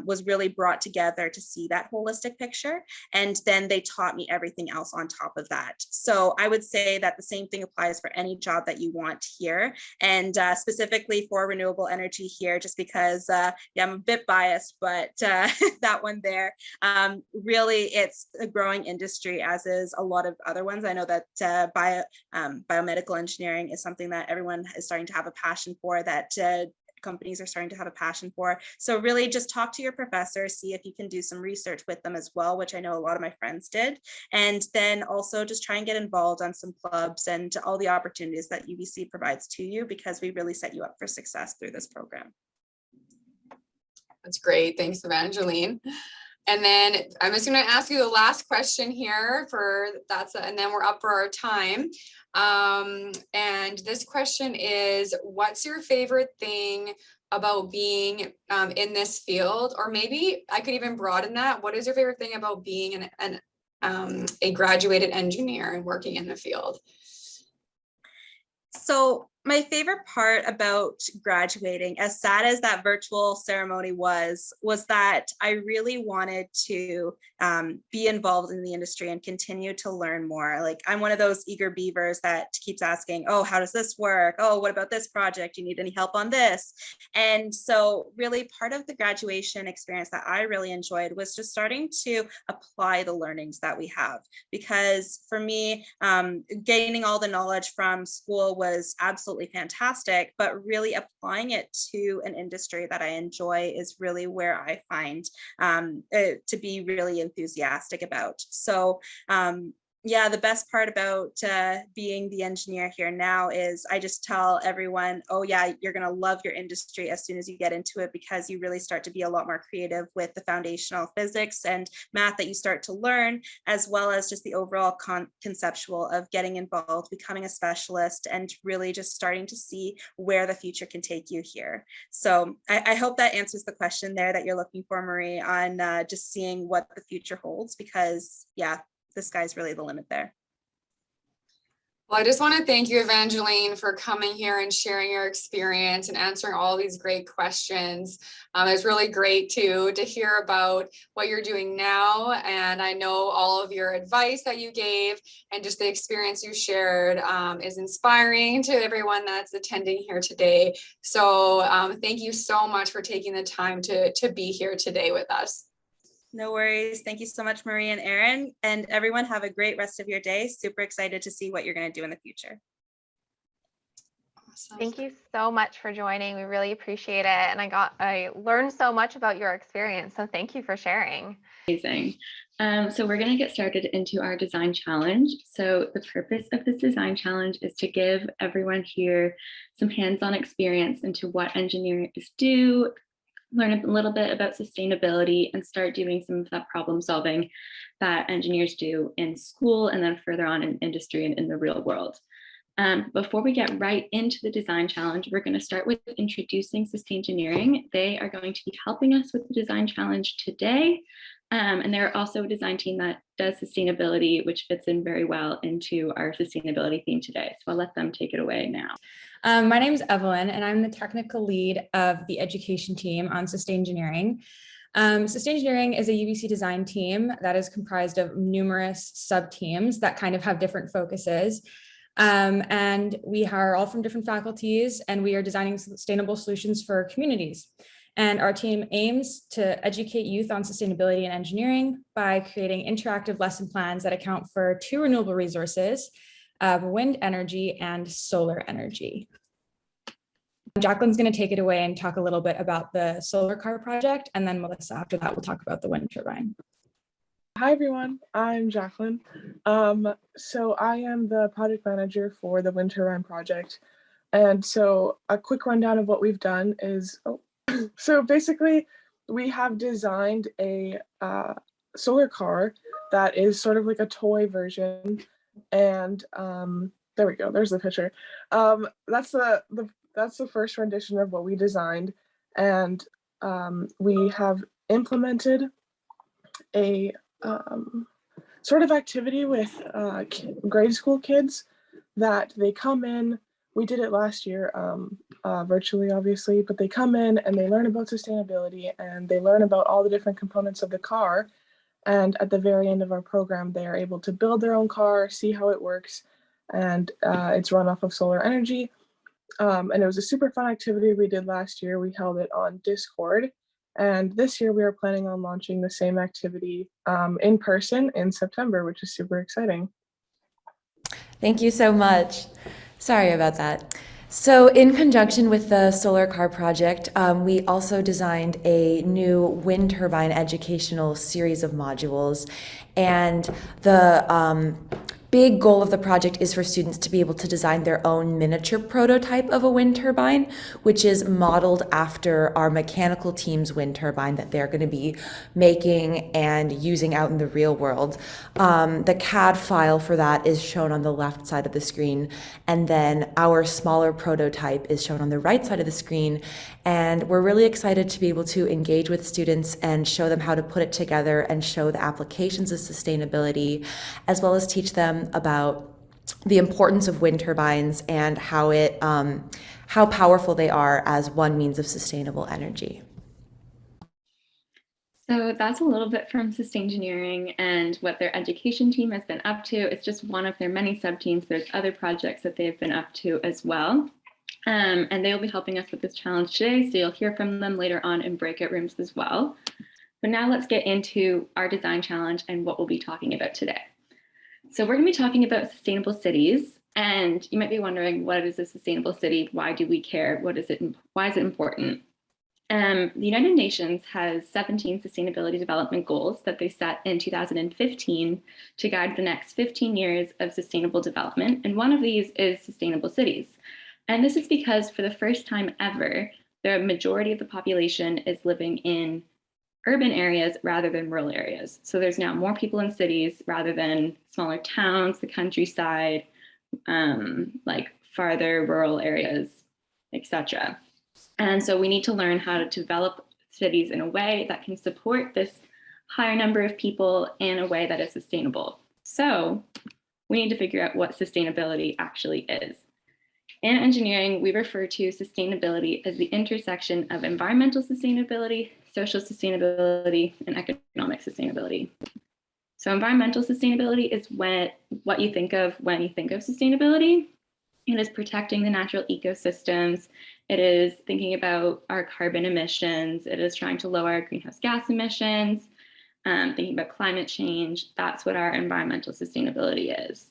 was really brought together to see that holistic picture. And then they taught me everything else on top of that. So I would say that the same thing applies for any job that you want here. And specifically for renewable energy here, just because yeah, I'm a bit biased, but that one there, really it's a growing industry, as is a lot of other ones. I know that biomedical engineering is something that everyone is starting to have a passion for, that companies are starting to have a passion for. So really just talk to your professor, see if you can do some research with them as well, which I know a lot of my friends did. And then also just try and get involved on some clubs and all the opportunities that UBC provides to you, because we really set you up for success through this program. That's great. Thanks, Evangeline. And then I'm just going to ask you the last question here and then we're up for our time. And this question is, what's your favorite thing about being in this field? Or maybe I could even broaden that. What is your favorite thing about being a graduated engineer and working in the field? So my favorite part about graduating, as sad as that virtual ceremony was that I really wanted to be involved in the industry and continue to learn more. Like, I'm one of those eager beavers that keeps asking, oh, how does this work? Oh, what about this project? You need any help on this? And so really part of the graduation experience that I really enjoyed was just starting to apply the learnings that we have. Because for me, gaining all the knowledge from school was absolutely fantastic, but really applying it to an industry that I enjoy is really where I find to be really enthusiastic about. So yeah, the best part about being the engineer here now is I just tell everyone, oh yeah, you're going to love your industry as soon as you get into it, because you really start to be a lot more creative with the foundational physics and math that you start to learn, as well as just the overall conceptual of getting involved, becoming a specialist, and really just starting to see where the future can take you here. So I hope that answers the question there that you're looking for, Marie, on just seeing what the future holds, because yeah, the sky's really the limit there. Well, I just want to thank you, Evangeline, for coming here and sharing your experience and answering all these great questions. It's really great to hear about what you're doing now. And I know all of your advice that you gave and just the experience you shared is inspiring to everyone that's attending here today. So thank you so much for taking the time to be here today with us. No worries. Thank you so much, Marie and Aaron. And everyone, have a great rest of your day. Super excited to see what you're going to do in the future. Awesome. Thank you so much for joining. We really appreciate it. And I learned so much about your experience. So thank you for sharing. Amazing. So we're going to get started into our design challenge. So the purpose of this design challenge is to give everyone here some hands-on experience into what engineers do, learn a little bit about sustainability, and start doing some of that problem solving that engineers do in school and then further on in industry and in the real world. Before we get right into the design challenge, we're going to start with introducing Sustaingineering. They are going to be helping us with the design challenge today. And they're also a design team that does sustainability, which fits in very well into our sustainability theme today. So I'll let them take it away now. My name is Evelyn, and I'm the technical lead of the education team on Sustaingineering. Sustaingineering is a UBC design team that is comprised of numerous sub-teams that kind of have different focuses. And we are all from different faculties, and we are designing sustainable solutions for communities. And our team aims to educate youth on sustainability and engineering by creating interactive lesson plans that account for two renewable resources, wind energy and solar energy. Jacqueline's going to take it away and talk a little bit about the solar car project, and then Melissa after that will talk about the wind turbine. Hi everyone, I'm Jacqueline. So I am the project manager for the wind turbine project. And so a quick rundown of what we've done is, so basically we have designed a solar car that is sort of like a toy version. And there we go, there's the picture. That's the first rendition of what we designed. And we have implemented a sort of activity with grade school kids that they come in. We did it last year virtually, obviously, but they come in and they learn about sustainability and they learn about all the different components of the car. And at the very end of our program, they are able to build their own car, see how it works, and it's run off of solar energy. And it was a super fun activity we did last year. We held it on Discord. And this year we are planning on launching the same activity in person in September, which is super exciting. Thank you so much. Sorry about that. So in conjunction with the solar car project, we also designed a new wind turbine educational series of modules. And the big goal of the project is for students to be able to design their own miniature prototype of a wind turbine, which is modeled after our mechanical team's wind turbine that they're going to be making and using out in the real world. The CAD file for that is shown on the left side of the screen, and then our smaller prototype is shown on the right side of the screen. And we're really excited to be able to engage with students and show them how to put it together and show the applications of sustainability, as well as teach them about the importance of wind turbines and how powerful they are as one means of sustainable energy. So that's a little bit from Sustaingineering and what their education team has been up to. It's just one of their many sub-teams. There's other projects that they've been up to as well. And they'll be helping us with this challenge today, so you'll hear from them later on in breakout rooms as well. But now let's get into our design challenge and what we'll be talking about today. So we're going to be talking about sustainable cities, and you might be wondering, what is a sustainable city? Why do we care? Why is it important? The United Nations has 17 sustainability development goals that they set in 2015 to guide the next 15 years of sustainable development. And one of these is sustainable cities. And this is because for the first time ever, the majority of the population is living in urban areas rather than rural areas. So there's now more people in cities rather than smaller towns, the countryside, like farther rural areas, etc. And so we need to learn how to develop cities in a way that can support this higher number of people in a way that is sustainable. So we need to figure out what sustainability actually is. In engineering, we refer to sustainability as the intersection of environmental sustainability, social sustainability, and economic sustainability. So environmental sustainability is what you think of when you think of sustainability. It is protecting the natural ecosystems. It is thinking about our carbon emissions. It is trying to lower our greenhouse gas emissions, thinking about climate change. That's what our environmental sustainability is.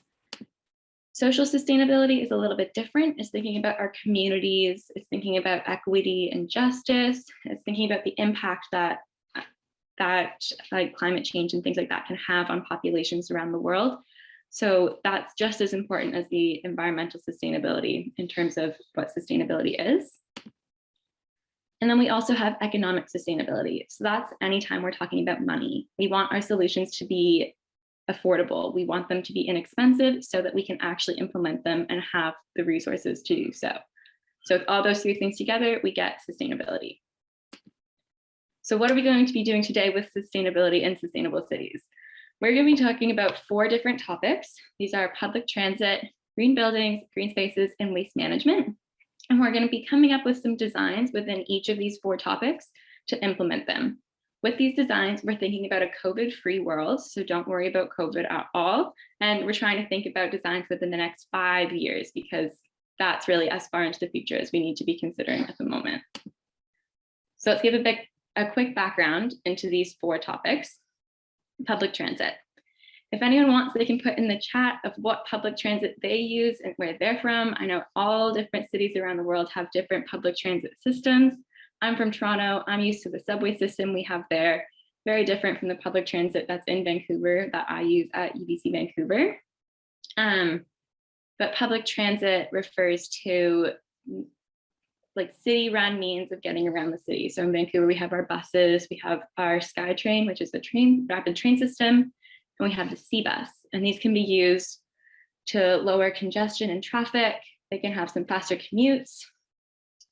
Social sustainability is a little bit different. It's thinking about our communities. It's thinking about equity and justice. It's thinking about the impact that like climate change and things like that can have on populations around the world. So that's just as important as the environmental sustainability in terms of what sustainability is. And then we also have economic sustainability. So that's anytime we're talking about money. We want our solutions to be affordable. We want them to be inexpensive so that we can actually implement them and have the resources to do so. So with all those three things together, we get sustainability. So what are we going to be doing today with sustainability and sustainable cities? We're going to be talking about 4 different topics. These are public transit, green buildings, green spaces, and waste management. And we're going to be coming up with some designs within each of these 4 topics to implement them. With these designs, we're thinking about a COVID-free world, so don't worry about COVID at all. And we're trying to think about designs within the next 5 years because that's really as far into the future as we need to be considering at the moment. So let's give a quick background into these 4 topics. Public transit. If anyone wants, they can put in the chat of what public transit they use and where they're from. I know all different cities around the world have different public transit systems. I'm from Toronto. I'm used to the subway system we have there. Very different from the public transit that's in Vancouver that I use at UBC Vancouver. But public transit refers to like city-run means of getting around the city. So in Vancouver, we have our buses, we have our SkyTrain, which is the rapid train system, and we have the C-Bus. And these can be used to lower congestion and traffic. They can have some faster commutes,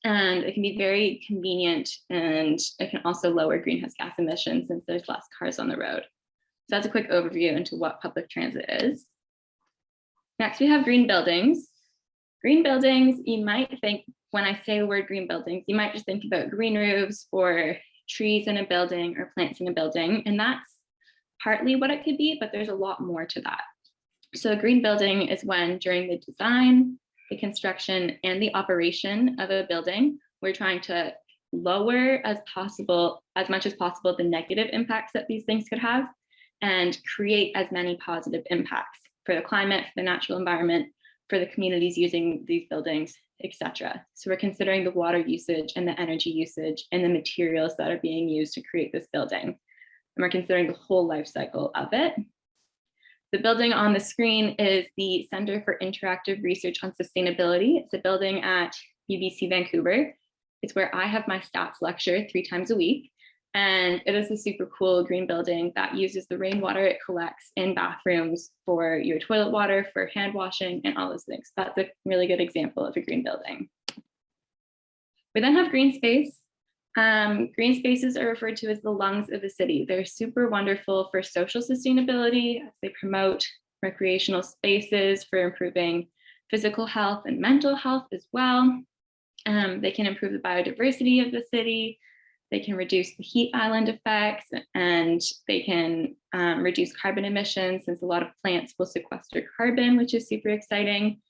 and it can be very convenient, and it can also lower greenhouse gas emissions since there's less cars on the road. So that's a quick overview into what public transit is. Next, we have green buildings. Green buildings, you might think, when I say the word green buildings, you might just think about green roofs or trees in a building or plants in a building. And that's partly what it could be, but there's a lot more to that. So a green building is when during the design, the construction, and the operation of a building, we're trying to lower as much as possible, the negative impacts that these things could have and create as many positive impacts for the climate, for the natural environment, for the communities using these buildings, etc. So we're considering the water usage and the energy usage and the materials that are being used to create this building. And we're considering the whole life cycle of it. The building on the screen is the Center for Interactive Research on Sustainability. It's a building at UBC Vancouver. It's where I have my stats lecture 3 times a week. And it is a super cool green building that uses the rainwater it collects in bathrooms for your toilet water, for hand washing, and all those things. That's a really good example of a green building. We then have green space. Green spaces are referred to as the lungs of the city. They're super wonderful for social sustainability as they promote recreational spaces for improving physical health and mental health as well. They can improve the biodiversity of the city. They can reduce the heat island effects, and they can reduce carbon emissions since a lot of plants will sequester carbon, which is super exciting.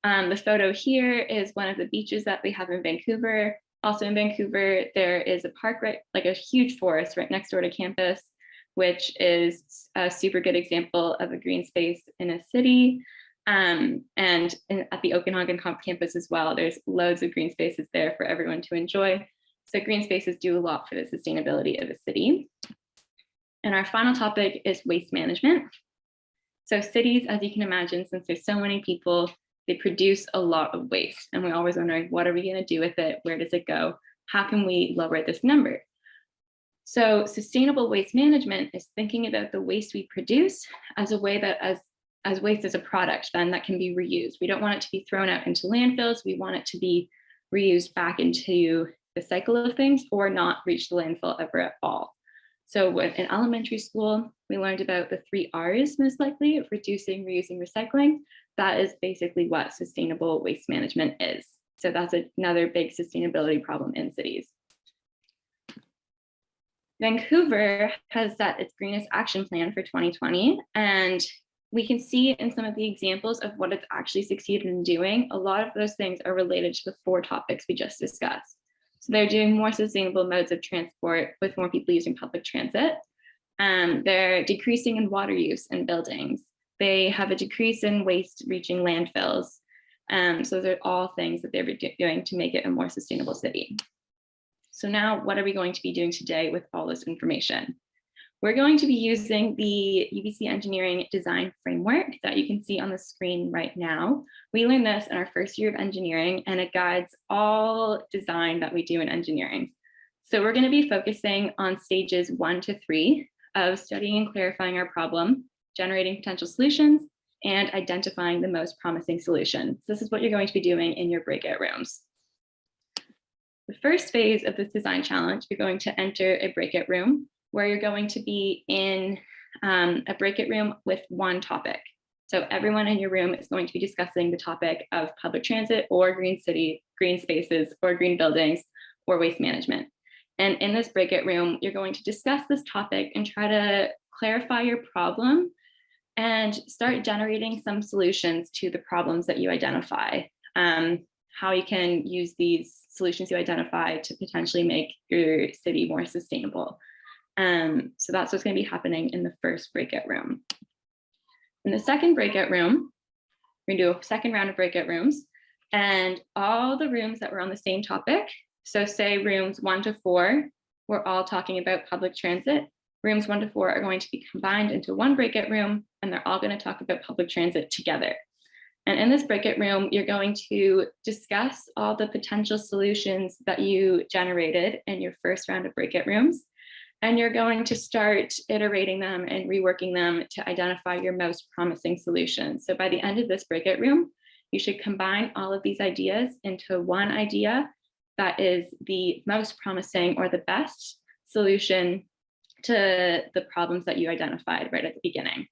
The photo here is one of the beaches that we have in Vancouver. Also in Vancouver, there is a park, like a huge forest right next door to campus, which is a super good example of a green space in a city. And at the Okanagan campus as well, there's loads of green spaces there for everyone to enjoy. So green spaces do a lot for the sustainability of a city. And our final topic is waste management. So cities, as you can imagine, since there's so many people, they produce a lot of waste. And we're always wondering, what are we going to do with it? Where does it go? How can we lower this number? So sustainable waste management is thinking about the waste we produce as a way that as waste as a product, then that can be reused. We don't want it to be thrown out into landfills. We want it to be reused back into the cycle of things or not reach the landfill ever at all. So in elementary school, we learned about the 3 R's most likely of reducing, reusing, recycling. That is basically what sustainable waste management is. So that's another big sustainability problem in cities. Vancouver has set its greenest action plan for 2020, and we can see in some of the examples of what it's actually succeeded in doing, a lot of those things are related to the 4 topics we just discussed. So they're doing more sustainable modes of transport with more people using public transit. They're decreasing in water use in buildings. They have a decrease in waste reaching landfills. So those are all things that they're doing to make it a more sustainable city. So now what are we going to be doing today with all this information? We're going to be using the UBC Engineering Design Framework that you can see on the screen right now. We learned this in our first year of engineering, and it guides all design that we do in engineering. So we're going to be focusing on stages 1 to 3 of studying and clarifying our problem, generating potential solutions, and identifying the most promising solution. This is what you're going to be doing in your breakout rooms. The first phase of this design challenge, you're going to enter a breakout room where you're going to be in a breakout room with 1 topic. So everyone in your room is going to be discussing the topic of public transit or green city, green spaces or green buildings or waste management. And in this breakout room, you're going to discuss this topic and try to clarify your problem and start generating some solutions to the problems that you identify. How you can use these solutions you identify to potentially make your city more sustainable. So that's what's going to be happening in the first breakout room. In the second breakout room, we're going to do a second round of breakout rooms, and all the rooms that were on the same topic. So say rooms 1 to 4, we're all talking about public transit. Rooms 1 to 4 are going to be combined into 1 breakout room, and they're all going to talk about public transit together. And in this breakout room, you're going to discuss all the potential solutions that you generated in your first round of breakout rooms. And you're going to start iterating them and reworking them to identify your most promising solutions. So by the end of this breakout room, you should combine all of these ideas into 1 idea that is the most promising or the best solution to the problems that you identified right at the beginning.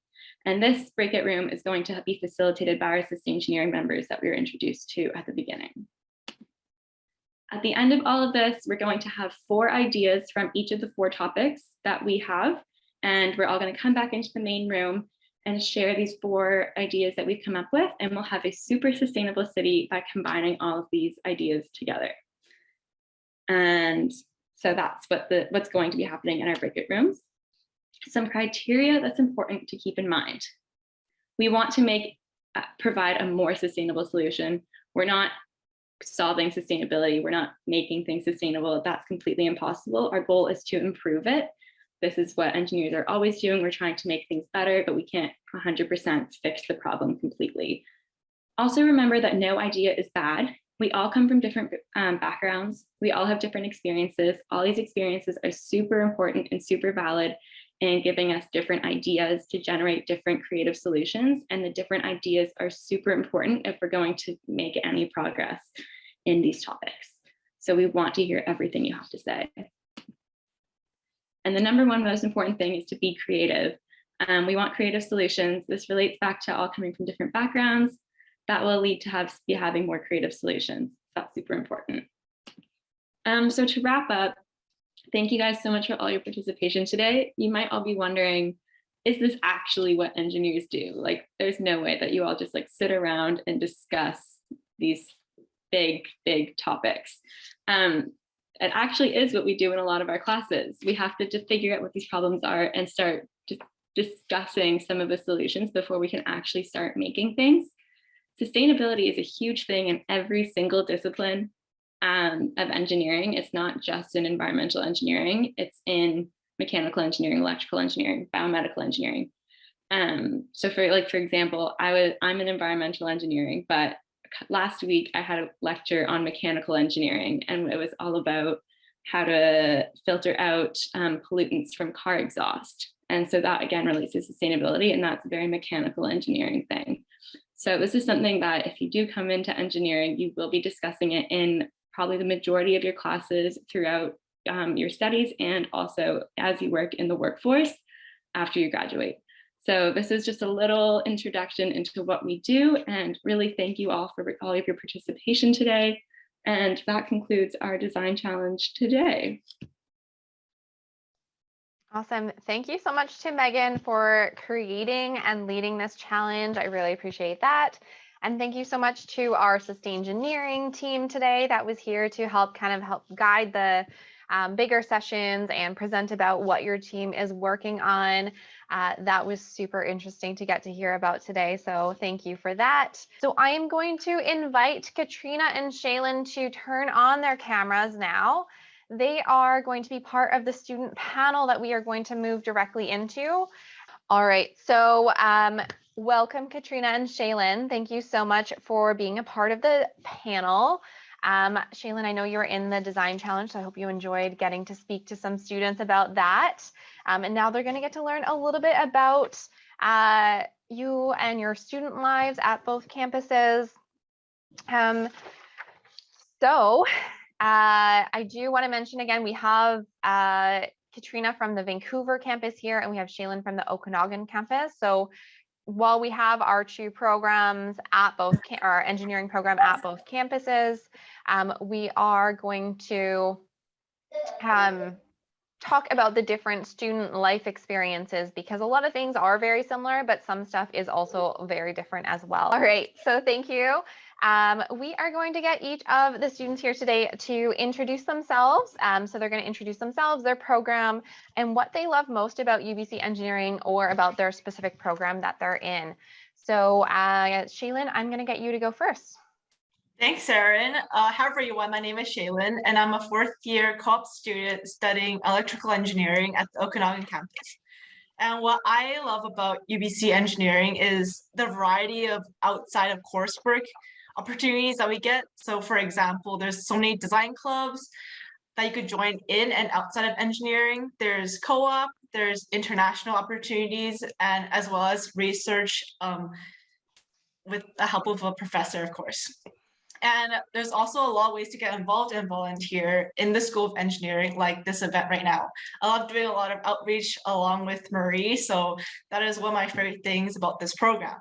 And this breakout room is going to be facilitated by our Sustained Engineering members that we were introduced to at the beginning. At the end of all of this, we're going to have 4 ideas from each of the 4 topics that we have, and we're all going to come back into the main room and share these 4 ideas that we've come up with, and we'll have a super sustainable city by combining all of these ideas together. And so that's what's going to be happening in our breakout rooms. Some criteria that's important to keep in mind. We want to provide a more sustainable solution. We're not solving sustainability. We're not making things sustainable. That's completely impossible. Our goal is to improve it. This is what engineers are always doing. We're trying to make things better, but we can't 100% fix the problem completely. Also remember that no idea is bad. We all come from different backgrounds. We all have different experiences. All these experiences are super important and super valid in giving us different ideas to generate different creative solutions. And the different ideas are super important if we're going to make any progress in these topics. So we want to hear everything you have to say. And the number 1 most important thing is to be creative. We want creative solutions. This relates back to all coming from different backgrounds. That will lead to having more creative solutions. That's super important. So to wrap up, thank you guys so much for all your participation today. You might all be wondering, is this actually what engineers do? Like, there's no way that you all just like sit around and discuss these big topics. It actually is what we do in a lot of our classes. We have to just figure out what these problems are and start just discussing some of the solutions before we can actually start making things. Sustainability is a huge thing in every single discipline. of engineering. It's not just in environmental engineering, it's in mechanical engineering, electrical engineering, biomedical engineering. So for example, I'm in environmental engineering, but last week I had a lecture on mechanical engineering, and it was all about how to filter out pollutants from car exhaust. And so that again relates to sustainability, and that's a very mechanical engineering thing. So this is something that if you do come into engineering, you will be discussing it in probably the majority of your classes throughout your studies, and also as you work in the workforce after you graduate. So this is just a little introduction into what we do, and really thank you all for all of your participation today. And that concludes our design challenge today. Awesome. Thank you so much to Megan for creating and leading this challenge. I really appreciate that. And thank you so much to our Sustaingineering team today that was here to help guide the bigger sessions and present about what your team is working on. That was super interesting to get to hear about today. So thank you for that. So I am going to invite Katrina and Shaylin to turn on their cameras now. They are going to be part of the student panel that we are going to move directly into. All right, so welcome Katrina and Shaylin. Thank you so much for being a part of the panel. Shaylin, I know you're in the design challenge, so I hope you enjoyed getting to speak to some students about that. And now they're going to get to learn a little bit about you and your student lives at both campuses. I do want to mention again, we have Katrina from the Vancouver campus here, and we have Shaylin from the Okanagan campus. So while we have our two programs at both, our engineering program at both campuses, we are going to talk about the different student life experiences, because a lot of things are very similar, but some stuff is also very different as well. All right, so thank you. We are going to get each of the students here today to introduce themselves. So they're going to introduce themselves, their program, and what they love most about UBC Engineering or about their specific program that they're in. So Shaylin, I'm going to get you to go first. Thanks, Erin. Hi, everyone. My name is Shaylin, and I'm a fourth-year CoOp student studying electrical engineering at the Okanagan campus. And what I love about UBC Engineering is the variety of outside of coursework opportunities that we get. So, for example, there's so many design clubs that you could join in and outside of engineering. There's co-op, there's international opportunities, and as well as research with the help of a professor, of course. And there's also a lot of ways to get involved and volunteer in the School of Engineering, like this event right now. I love doing a lot of outreach along with Marie, so that is one of my favorite things about this program.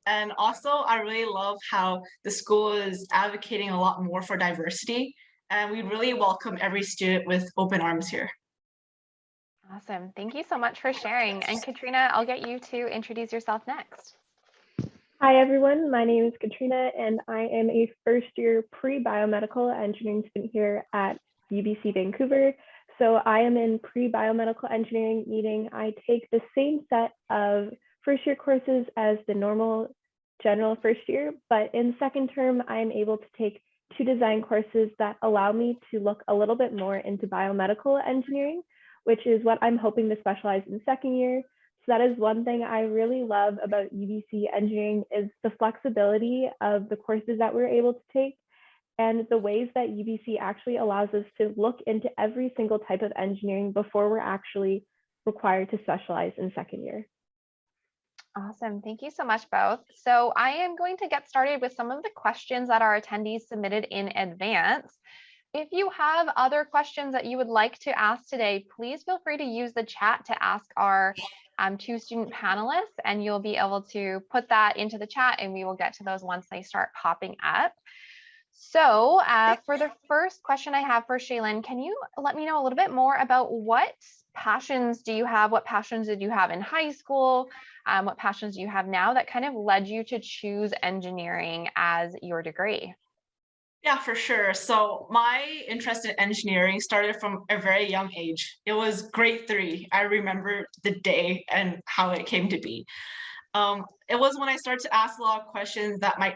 And also, I really love how the school is advocating a lot more for diversity, and we really welcome every student with open arms here. Awesome. Thank you so much for sharing. And Katrina, I'll get you to introduce yourself next. Hi, everyone. My name is Katrina, and I am a first-year pre-biomedical engineering student here at UBC Vancouver. So I am in pre-biomedical engineering, meaning I take the same set of first-year courses as the normal general first year, but in second term, I am able to take 2 design courses that allow me to look a little bit more into biomedical engineering, which is what I'm hoping to specialize in second year. So that is one thing I really love about UBC Engineering, is the flexibility of the courses that we're able to take and the ways that UBC actually allows us to look into every single type of engineering before we're actually required to specialize in second year. Awesome. Thank you so much, both. So I am going to get started with some of the questions that our attendees submitted in advance. If you have other questions that you would like to ask today, please feel free to use the chat to ask our 2 student panelists, and you'll be able to put that into the chat, and we will get to those once they start popping up. So for the first question I have for Shaylin, can you let me know a little bit more about what passions do you have? What passions did you have in high school? What passions do you have now that kind of led you to choose engineering as your degree? Yeah, for sure. So my interest in engineering started from a very young age. It was grade 3. I remember the day and how it came to be. It was when I started to ask a lot of questions that my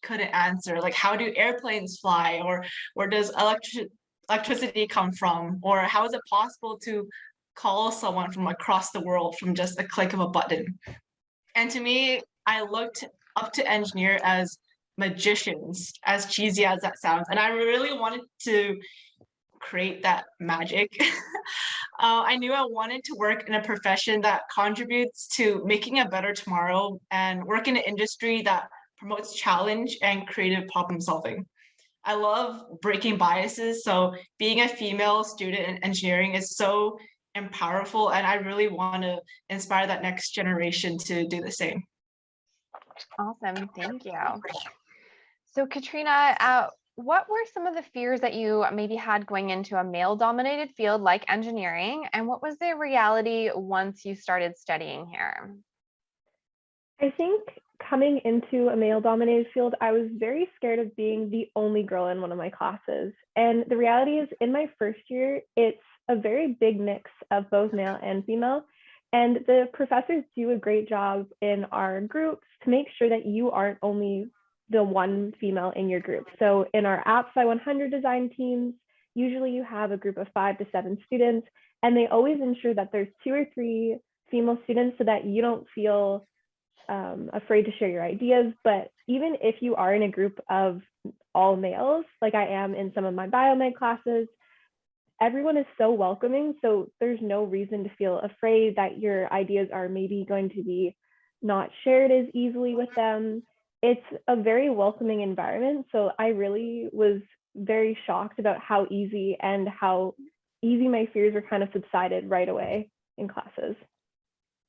couldn't answer, like how do airplanes fly, or where does electricity come from, or how is it possible to call someone from across the world from just a click of a button. And to me, I looked up to engineer as magicians, as cheesy as that sounds, and I really wanted to create that magic. I knew I wanted to work in a profession that contributes to making a better tomorrow and work in an industry that promotes challenge and creative problem solving. I love breaking biases, so being a female student in engineering is so powerful, and I really want to inspire that next generation to do the same. Awesome, thank you. So Katrina, what were some of the fears that you maybe had going into a male-dominated field like engineering, and what was the reality once you started studying here? I think coming into a male-dominated field, I was very scared of being the only girl in one of my classes. And the reality is, in my first year, it's a very big mix of both male and female. And the professors do a great job in our groups to make sure that you aren't only the one female in your group. So in our AppSci 100 design teams, usually you have a group of 5 to 7 students, and they always ensure that there's 2 or 3 female students so that you don't feel afraid to share your ideas. But even if you are in a group of all males, like I am in some of my biomed classes, everyone is so welcoming. So there's no reason to feel afraid that your ideas are maybe going to be not shared as easily with them. It's a very welcoming environment. So I really was very shocked about how easy my fears were kind of subsided right away in classes.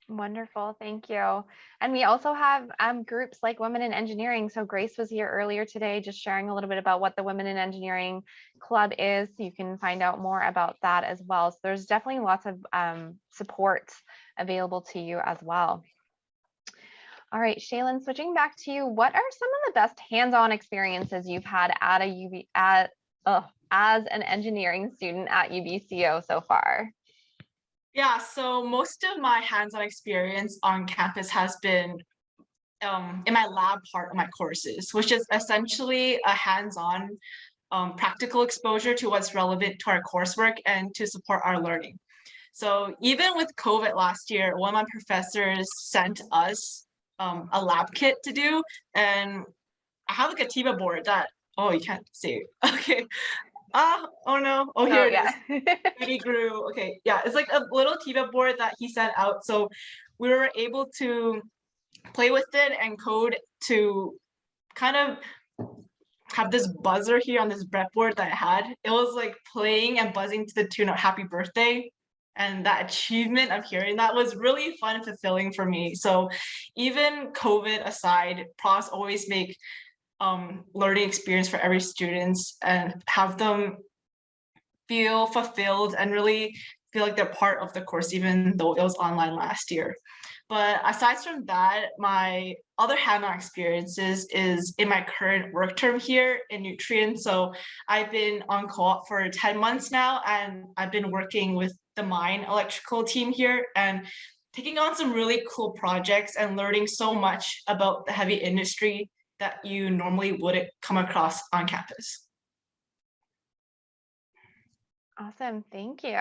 Wonderful, thank you. And we also have groups like Women in Engineering. So Grace was here earlier today just sharing a little bit about what the Women in Engineering Club is. So you can find out more about that as well. So there's definitely lots of support available to you as well. All right, Shaylin, switching back to you, what are some of the best hands-on experiences you've had at as an engineering student at UBCO so far? Yeah, so most of my hands-on experience on campus has been in my lab part of my courses, which is essentially a hands-on practical exposure to what's relevant to our coursework and to support our learning. So even with COVID last year, one of my professors sent us a lab kit to do, and I have like a Tiva board that, oh, you can't see it. Okay. Oh no. Oh, here it is. Beauty grew. Okay. Yeah. It's like a little Tiva board that he sent out. So we were able to play with it and code to kind of have this buzzer here on this breadboard that I had. It was like playing and buzzing to the tune of Happy Birthday. And that achievement of hearing that was really fun and fulfilling for me. So even COVID aside, profs always make learning experience for every student and have them feel fulfilled and really feel like they're part of the course, even though it was online last year. But aside from that, my other hands-on experiences is in my current work term here in Nutrien. So I've been on co-op for 10 months now, and I've been working with the mine electrical team here and taking on some really cool projects and learning so much about the heavy industry that you normally wouldn't come across on campus. Awesome, thank you.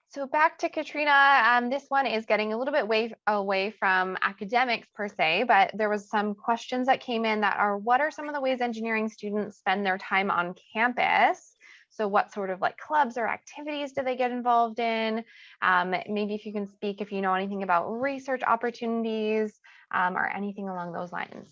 So back to Katrina, this one is getting a little bit away from academics per se, but there was some questions that came in that are, what are some of the ways engineering students spend their time on campus? So what sort of like clubs or activities do they get involved in? Maybe if you can speak, if you know anything about research opportunities or anything along those lines.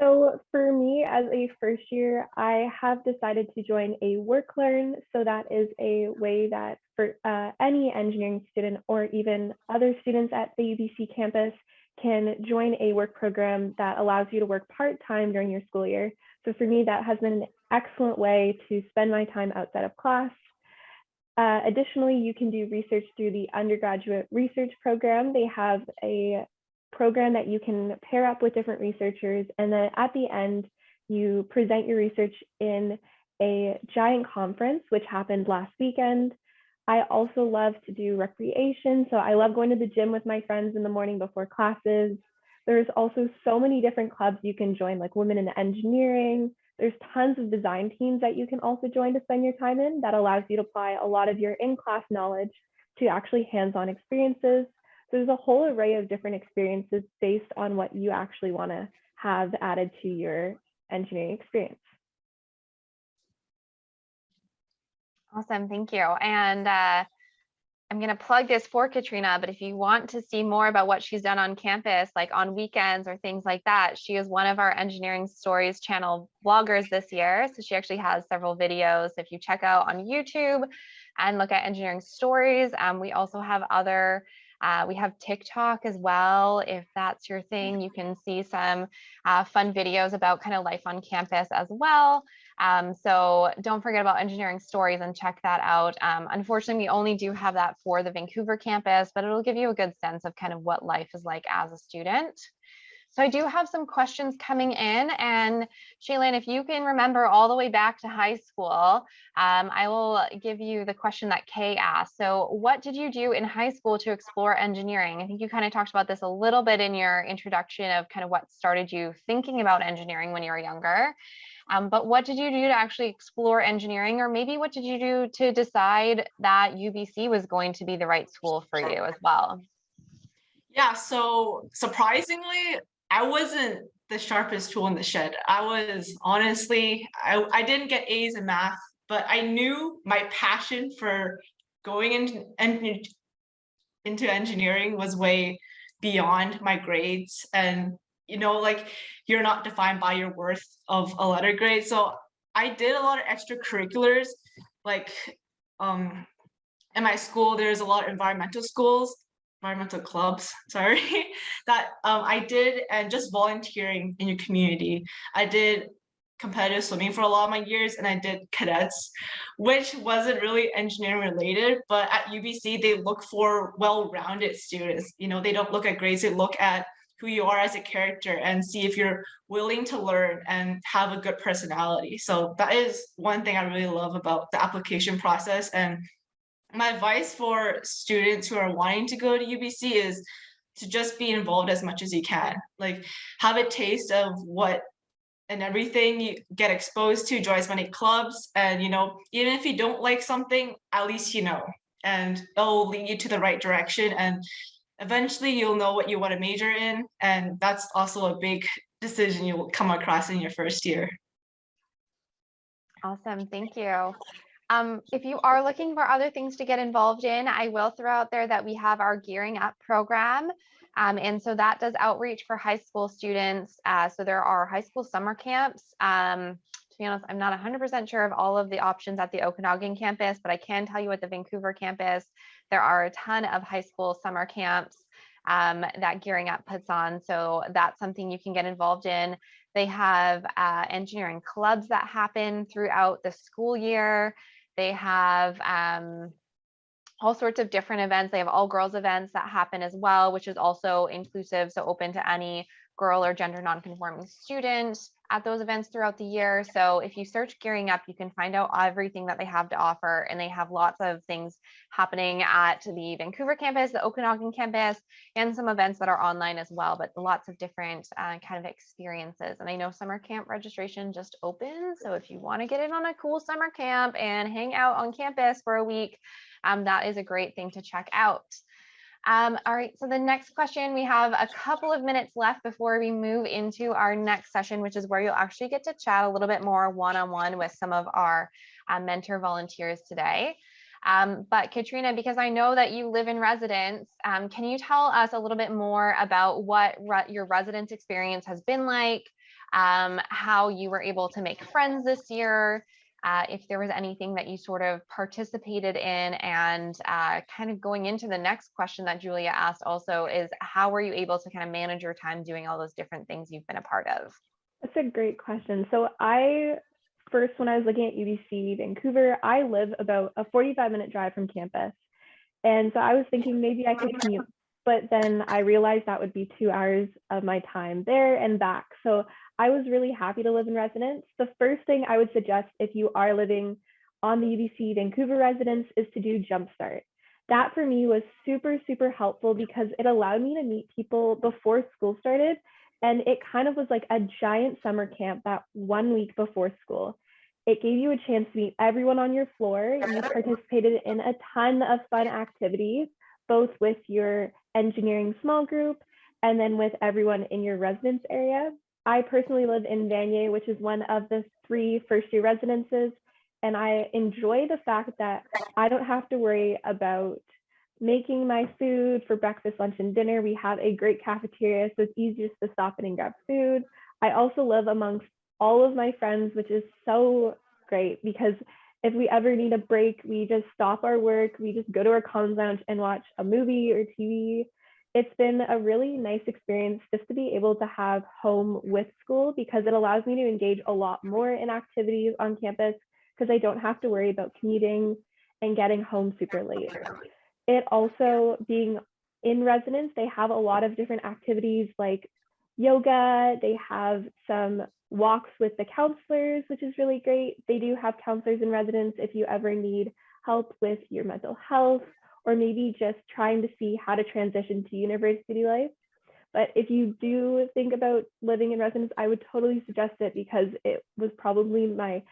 So for me as a first year, I have decided to join a work learn. So that is a way that for any engineering student or even other students at the UBC campus can join a work program that allows you to work part-time during your school year. So for me, that has been an excellent way to spend my time outside of class. Additionally, you can do research through the undergraduate research program. They have a program that you can pair up with different researchers, and then at the end, you present your research in a giant conference, which happened last weekend. I also love to do recreation, so I love going to the gym with my friends in the morning before classes. There's also so many different clubs you can join, like Women in Engineering. There's tons of design teams that you can also join to spend your time in that allows you to apply a lot of your in-class knowledge to actually hands-on experiences. So there's a whole array of different experiences based on what you actually want to have added to your engineering experience. Awesome, thank you. And I'm going to plug this for Katrina, but if you want to see more about what she's done on campus, like on weekends or things like that, she is one of our Engineering Stories channel bloggers this year. So she actually has several videos. If you check out on YouTube and look at Engineering Stories, we also have other, we have TikTok as well. If that's your thing, you can see some fun videos about kind of life on campus as well. So don't forget about Engineering Stories and check that out. Unfortunately, we only do have that for the Vancouver campus, but it'll give you a good sense of kind of what life is like as a student. So I do have some questions coming in, and Shaylin, if you can remember all the way back to high school, I will give you the question that Kay asked. So what did you do in high school to explore engineering? I think you kind of talked about this a little bit in your introduction of kind of what started you thinking about engineering when you were younger. But what did you do to actually explore engineering, or maybe what did you do to decide that UBC was going to be the right school for you as well? Yeah, so surprisingly, I wasn't the sharpest tool in the shed. I was honestly, I didn't get A's in math, but I knew my passion for going into engineering was way beyond my grades. And, you know, like you're not defined by your worth of a letter grade. So I did a lot of extracurriculars, like in my school, there's a lot of environmental clubs, sorry, that I did, and just volunteering in your community. I did competitive swimming for a lot of my years, and I did cadets, which wasn't really engineering related, but at UBC, they look for well-rounded students. You know, they don't look at grades, they look at who you are as a character and see if you're willing to learn and have a good personality. So that is one thing I really love about the application process. And my advice for students who are wanting to go to UBC is to just be involved as much as you can. Like, have a taste of what and everything you get exposed to, join as many clubs, and, you know, even if you don't like something, at least you know, and it'll lead you to the right direction, and eventually you'll know what you want to major in, and that's also a big decision you'll come across in your first year. Awesome, thank you. If you are looking for other things to get involved in, I will throw out there that we have our Gearing Up program. And so that does outreach for high school students. So there are high school summer camps. To be honest, I'm not 100% sure of all of the options at the Okanagan campus, but I can tell you at the Vancouver campus, there are a ton of high school summer camps that Gearing Up puts on. So that's something you can get involved in. They have engineering clubs that happen throughout the school year. They have all sorts of different events. They have all girls events that happen as well, which is also inclusive, so open to any girl or gender non-conforming student at those events throughout the year. So if you search Gearing Up, you can find out everything that they have to offer, and they have lots of things happening at the Vancouver campus, the Okanagan campus, and some events that are online as well, but lots of different kind of experiences. And I know summer camp registration just opened, so if you want to get in on a cool summer camp and hang out on campus for a week, that is a great thing to check out. All right, so the next question, we have a couple of minutes left before we move into our next session, which is where you'll actually get to chat a little bit more one-on-one with some of our mentor volunteers today. But Katrina, because I know that you live in residence, can you tell us a little bit more about what your residence experience has been like, how you were able to make friends this year, if there was anything that you sort of participated in, and kind of going into the next question that Julia asked also is, how were you able to kind of manage your time doing all those different things you've been a part of? That's a great question. So first, when I was looking at UBC Vancouver, I live about a 45-minute drive from campus. And so I was thinking maybe I could commute, but then I realized that would be 2 hours of my time there and back. So I was really happy to live in residence. The first thing I would suggest if you are living on the UBC Vancouver residence is to do Jumpstart. that for me was super, super helpful because it allowed me to meet people before school started. And it kind of was like a giant summer camp that 1 week before school. It gave you a chance to meet everyone on your floor. You participated in a ton of fun activities, both with your engineering small group and then with everyone in your residence area. I personally live in Vanier, which is one of the 3 first-year residences. And I enjoy the fact that I don't have to worry about making my food for breakfast, lunch, and dinner. We have a great cafeteria, so it's easy just to stop in and grab food. I also live amongst all of my friends, which is so great because if we ever need a break, we just stop our work, we just go to our commons lounge and watch a movie or TV. It's been a really nice experience just to be able to have home with school because it allows me to engage a lot more in activities on campus because I don't have to worry about commuting and getting home super late. It also, being in residence, they have a lot of different activities like yoga. They have some walks with the counselors, which is really great. They do have counselors in residence if you ever need help with your mental health or maybe just trying to see how to transition to university life. But if you do think about living in residence, I would totally suggest it because it was probably my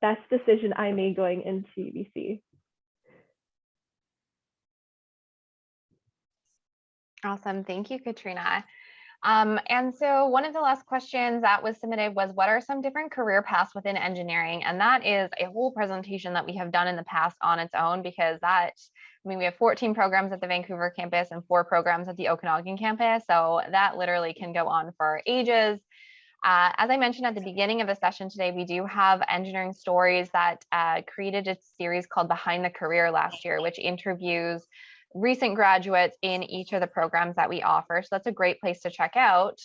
best decision I made going into UBC. Awesome. Thank you, Katrina. And so one of the last questions that was submitted was, what are some different career paths within engineering? And that is a whole presentation that we have done in the past on its own, because we have 14 programs at the Vancouver campus and 4 programs at the Okanagan campus. So that literally can go on for ages. As I mentioned at the beginning of the session today, we do have Engineering Stories that created a series called Behind the Career last year, which interviews recent graduates in each of the programs that we offer. So that's a great place to check out.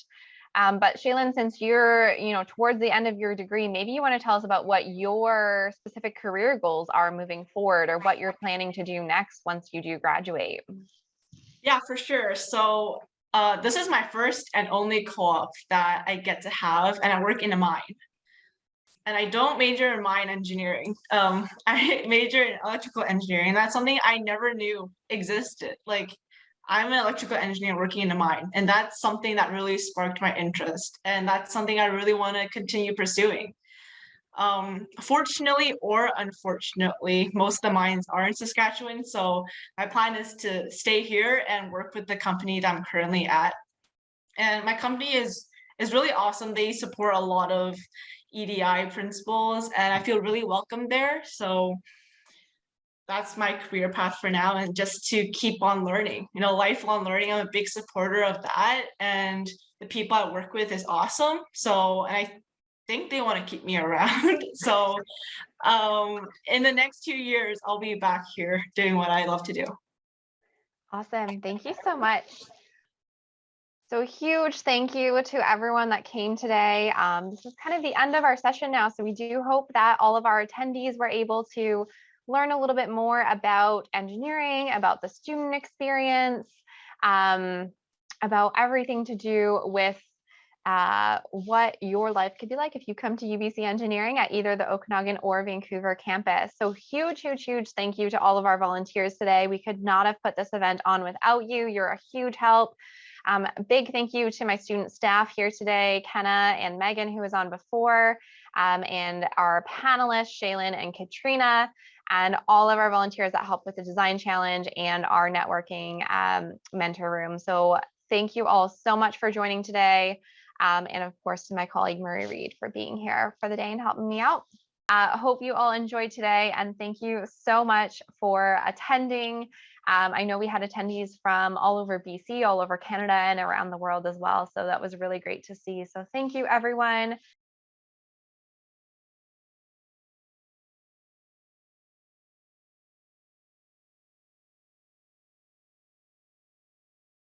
But Shaylin, since you're towards the end of your degree, maybe you want to tell us about what your specific career goals are moving forward, or what you're planning to do next once you do graduate. Yeah, for sure. So this is my first and only co-op that I get to have, and I work in a mine. And I don't major in mine engineering. I major in electrical engineering. That's something I never knew existed. Like, I'm an electrical engineer working in a mine, and that's something that really sparked my interest. And that's something I really want to continue pursuing. Fortunately or unfortunately, most of the mines are in Saskatchewan. So my plan is to stay here and work with the company that I'm currently at. And my company is really awesome. They support a lot of EDI principles, and I feel really welcome there. So that's my career path for now, and just to keep on learning, lifelong learning. I'm a big supporter of that, and the people I work with is awesome. So, and I think they want to keep me around. So in the next 2 years, I'll be back here doing what I love to do. Awesome. Thank you so much. So a huge thank you to everyone that came today. This is kind of the end of our session now. So we do hope that all of our attendees were able to learn a little bit more about engineering, about the student experience, about everything to do with what your life could be like if you come to UBC Engineering at either the Okanagan or Vancouver campus. So huge thank you to all of our volunteers today. We could not have put this event on without you. You're a huge help. Big thank you to my student staff here today, Kenna and Megan, who was on before, and our panelists, Shaylin and Katrina, and all of our volunteers that helped with the design challenge and our networking mentor room. So thank you all so much for joining today. And of course, to my colleague, Marie Reed, for being here for the day and helping me out. Hope you all enjoyed today, and thank you so much for attending. I know we had attendees from all over BC, all over Canada, and around the world as well. So that was really great to see. So thank you, everyone.